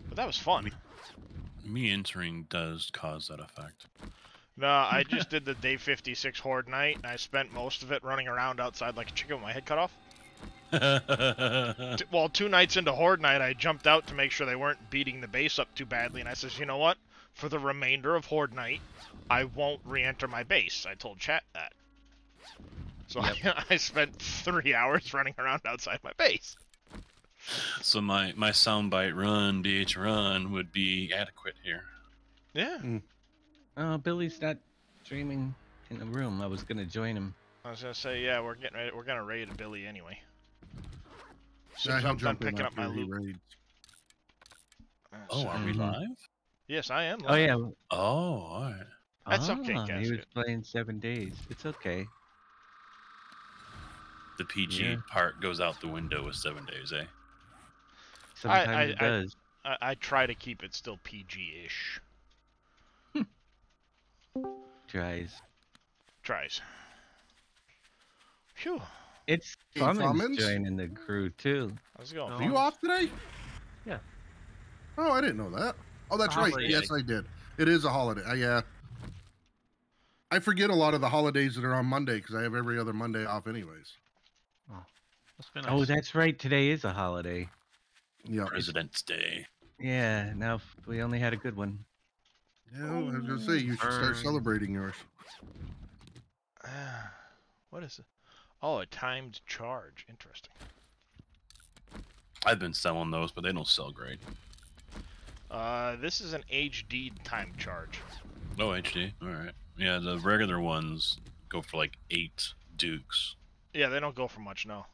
But that was fun. Me entering does cause that effect. No, I just did the day 56 horde night, and I spent most of it running around outside like a chicken with my head cut off. Well, 2 nights into horde night, I jumped out to make sure they weren't beating the base up too badly, and I says, you know what? For the remainder of horde night, I won't re-enter my base. I told chat that. So I spent 3 hours running around outside my base. So my soundbite run, DH run would be adequate here. Yeah. Oh, Billy's not streaming in the room. I was gonna join him. I was gonna say, yeah, we're getting ready. We're gonna raid Billy anyway. So Yeah, he'll I'm done jump in picking up my after he loot. raids. Oh, are we Mhm. live? Yes, I am. Oh yeah. Oh, all right. That's okay, He was Casket. playing 7 days. It's okay. The PG Yeah. part goes out the window with 7 days, eh? Sometimes it does. I try to keep it still PG-ish. Tries. Tries. Phew. It's Hey, Fummins Fummins? joining the crew too. How's it going? Are you off today? Yeah. Oh, I didn't know that. Oh, that's right. Holiday. Yes, I did. It is a holiday. Yeah. I forget a lot of the holidays that are on Monday because I have every other Monday off anyways. That's been Oh, that's right. Today is a holiday. Yeah. President's Day. Yeah. Now we only had a good one. Yeah, I was gonna say you should start celebrating yours. What is it? Oh, a timed charge. Interesting. I've been selling those, but they don't sell great. This is an HD time charge. Oh, HD. All right. Yeah, the regular ones go for like 8 dukes. Yeah, they don't go for much, no.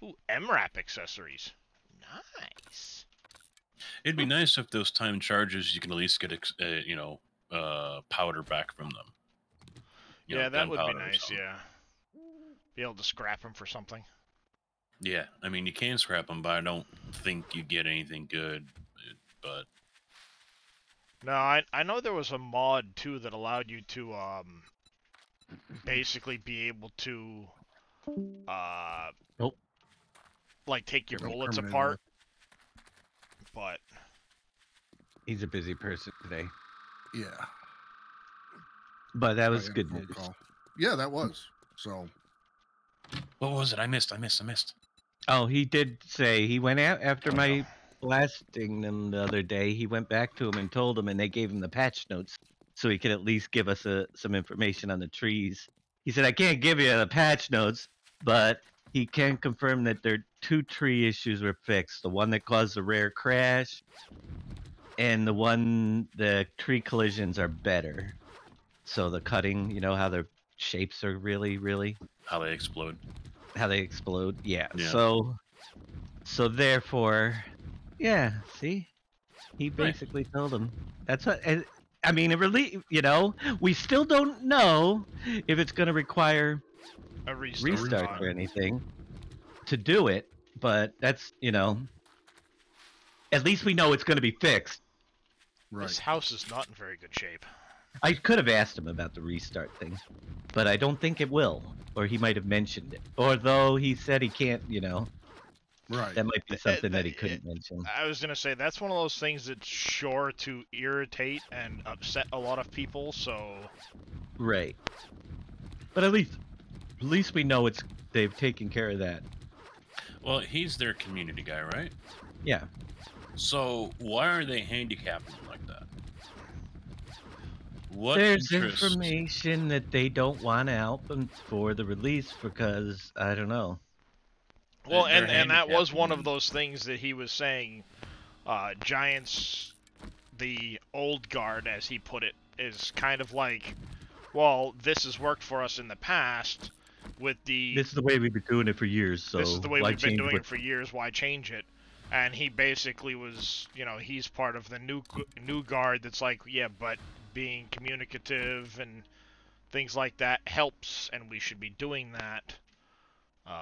Ooh, MRAP accessories. Nice. It'd be nice if those time charges you can at least get, powder back from them. You Yeah, know, that would be gunpowder or nice, something. yeah. Be able to scrap them for something. Yeah, I mean you can scrap them, but I don't think you get anything good. But No, I know there was a mod, too, that allowed you to, basically be able to, Nope. like, take your No bullets permanent apart. But, He's a busy person today. Yeah. But that I was had a good phone news. call. Yeah, that was. So what was it? I missed. Oh, he did say he went out after my blasting them the other day. He went back to him and told him, and they gave him the patch notes so he could at least give us some information on the trees. He said, I can't give you the patch notes, but he can confirm that their 2 tree issues were fixed. The one that caused the rare crash and the tree collisions are better. So the cutting, you know how their shapes are really How they explode. how they explode. Yeah. Yeah. So therefore, yeah. See, he basically told him. That's what. I mean, it really. We still don't know if it's going to require a restart. restart or anything to do it, but that's at least we know it's going to be fixed. right. This house is not in very good shape. I could have asked him about the restart thing, but I don't think it will, or he might have mentioned it. Although he said he can't, Right. that might be something that he couldn't mention. I was gonna say that's one of those things that's sure to irritate and upset a lot of people. So Right. But at least we know they've taken care of that. Well, he's their community guy, right? Yeah. So why are they handicapping him like that? What There's interest- information that they don't want to help them for the release because I don't know. well, They're and that was one of handicapping- those things that he was saying. Giants, the old guard, as he put it, is kind of like, well, this has worked for us in the past. With the This is the way we've been doing it for years. So this is the way why we've been change doing what- it for years. Why change it? And he basically was, he's part of the new guard that's like, yeah, but being communicative and things like that helps, and we should be doing that.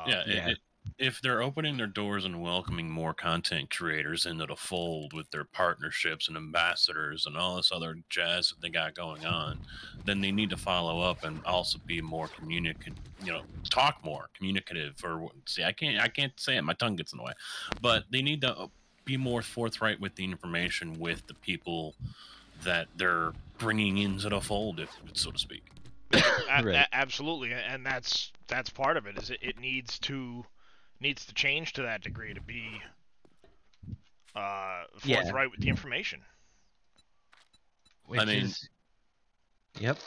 Yeah. If they're opening their doors and welcoming more content creators into the fold with their partnerships and ambassadors and all this other jazz that they got going on, then they need to follow up and also be more talk more communicative. Or see, I can't say it. My tongue gets in the way. But they need to be more forthright with the information with the people that they're bringing into the fold, so to speak. Right. Absolutely, and that's part of it. Is it needs to change to that degree to be forthright with the information. Which I mean- is, yep.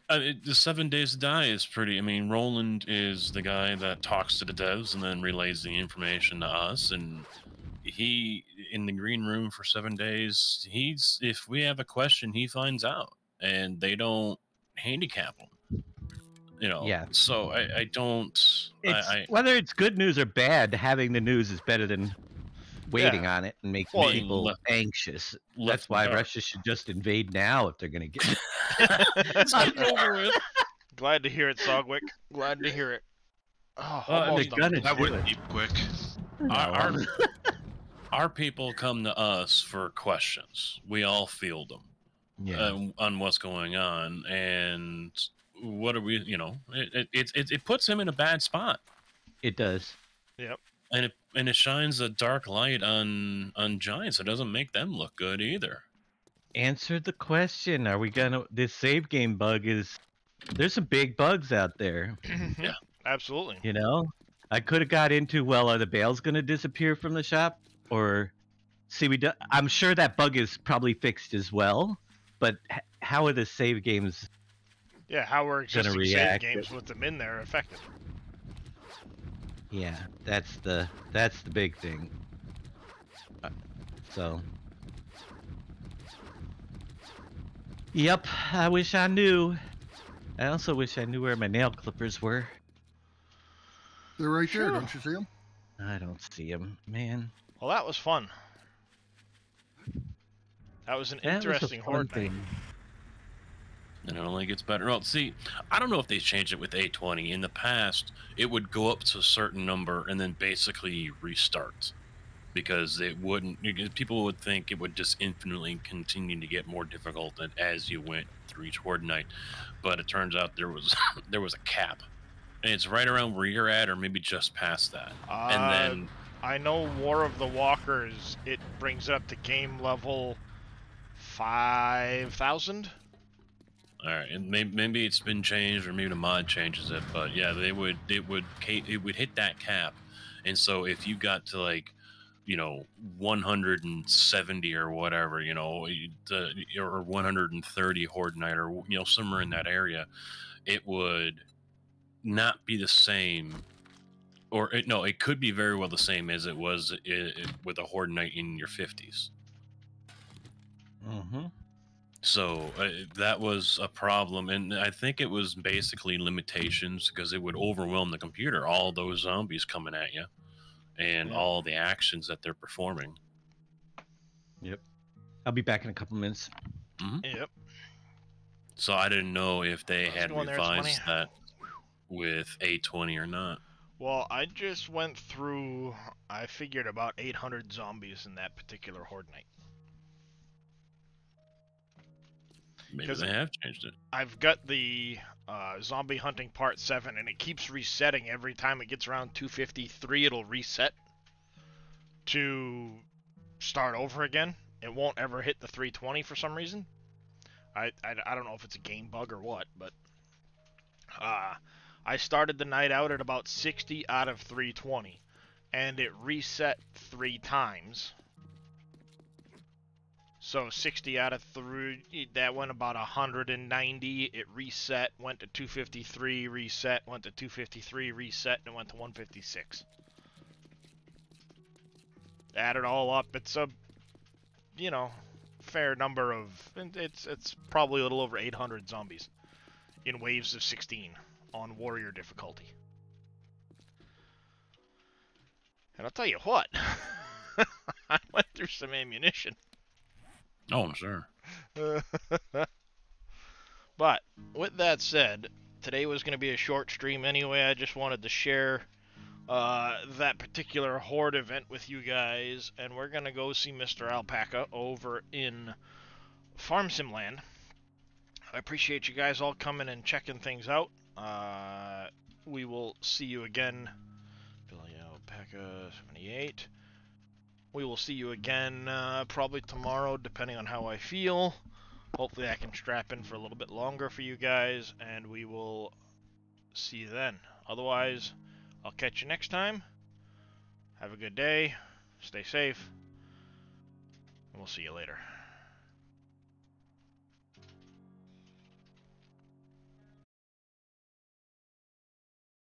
The 7 Days to Die is pretty. I mean, Roland is the guy that talks to the devs and then relays the information to us. And he, in the green room for 7 days, if we have a question, he finds out. And they don't handicap him. Yeah. So I don't. Whether it's good news or bad, having the news is better than waiting on it and making Well, people left- anxious. left That's why in the dark. Russia should just invade now if they're going to get. It's not over with. Glad to hear it, Sogwick. Glad to hear it. Oh, Well, I mean, almost they're gonna done. That do wouldn't it. be quick. Our, No. our people come to us for questions. We all field them Yeah, on what's going on, and what are we? You know, it puts him in a bad spot, it does. Yep. and it shines a dark light on giants. It doesn't make them look good either. Answer the question. Are we gonna? This save game bug is. There's some big bugs out there. Yeah. Absolutely. You know, I could have got into. Well, are the bales gonna disappear from the shop? Or see, I'm sure that bug is probably fixed as well. But how are the save games? Yeah, how were existing save react. games with them in there effective? Yeah, that's the big thing. So. Yep, I wish I knew. I also wish I knew where my nail clippers were. They're right Sure. there. Don't you see them? I don't see them, man. Well, that was fun. That was an That was a interesting fun horde night. thing. And it only gets better. Well, see, I don't know if they changed it with A20. In the past, it would go up to a certain number and then basically restart. Because it wouldn't, people would think it would just infinitely continue to get more difficult as you went through each horde night. But it turns out there was there was a cap. And it's right around where you're at, or maybe just past that. And then I know War of the Walkers, it brings it up to game level 5,000. all right, and maybe it's been changed, or maybe the mod changes it. But yeah, it would hit that cap, and so if you got to like, 170 or whatever, or 130 horde night, or somewhere in that area, it would not be the same, or it could be very well the same as it was with a horde night in your 50s. Mm-hmm. So that was a problem, and I think it was basically limitations because it would overwhelm the computer, all those zombies coming at you, and all the actions that they're performing. Yep. I'll be back in a couple minutes. Yep. So I didn't know if they Let's had go in there, it's revised funny. that with A20 or not. Well, I just went through, I figured about 800 zombies in that particular horde night. Maybe 'Cause they have changed it. I've got the zombie hunting part 7, and it keeps resetting every time it gets around 253. It'll reset to start over again. It won't ever hit the 320 for some reason. I don't know if it's a game bug or what, but I started the night out at about 60 out of 320, and it reset 3 times. So 60 out of 3, that went about 190. It reset, went to 253, reset, went to 253, reset, and went to 156. Add it all up, it's a, fair number of, it's probably a little over 800 zombies in waves of 16 on warrior difficulty. And I'll tell you what, I went through some ammunition. Oh, I'm sure. But with that said, today was going to be a short stream anyway. I just wanted to share that particular horde event with you guys, and we're going to go see Mr. Alpaca over in Farm Sim Land. I appreciate you guys all coming and checking things out. We will see you again. Billy Alpaca 78. We will see you again probably tomorrow, depending on how I feel. Hopefully I can strap in for a little bit longer for you guys, and we will see you then. Otherwise, I'll catch you next time. Have a good day. Stay safe. And we'll see you later.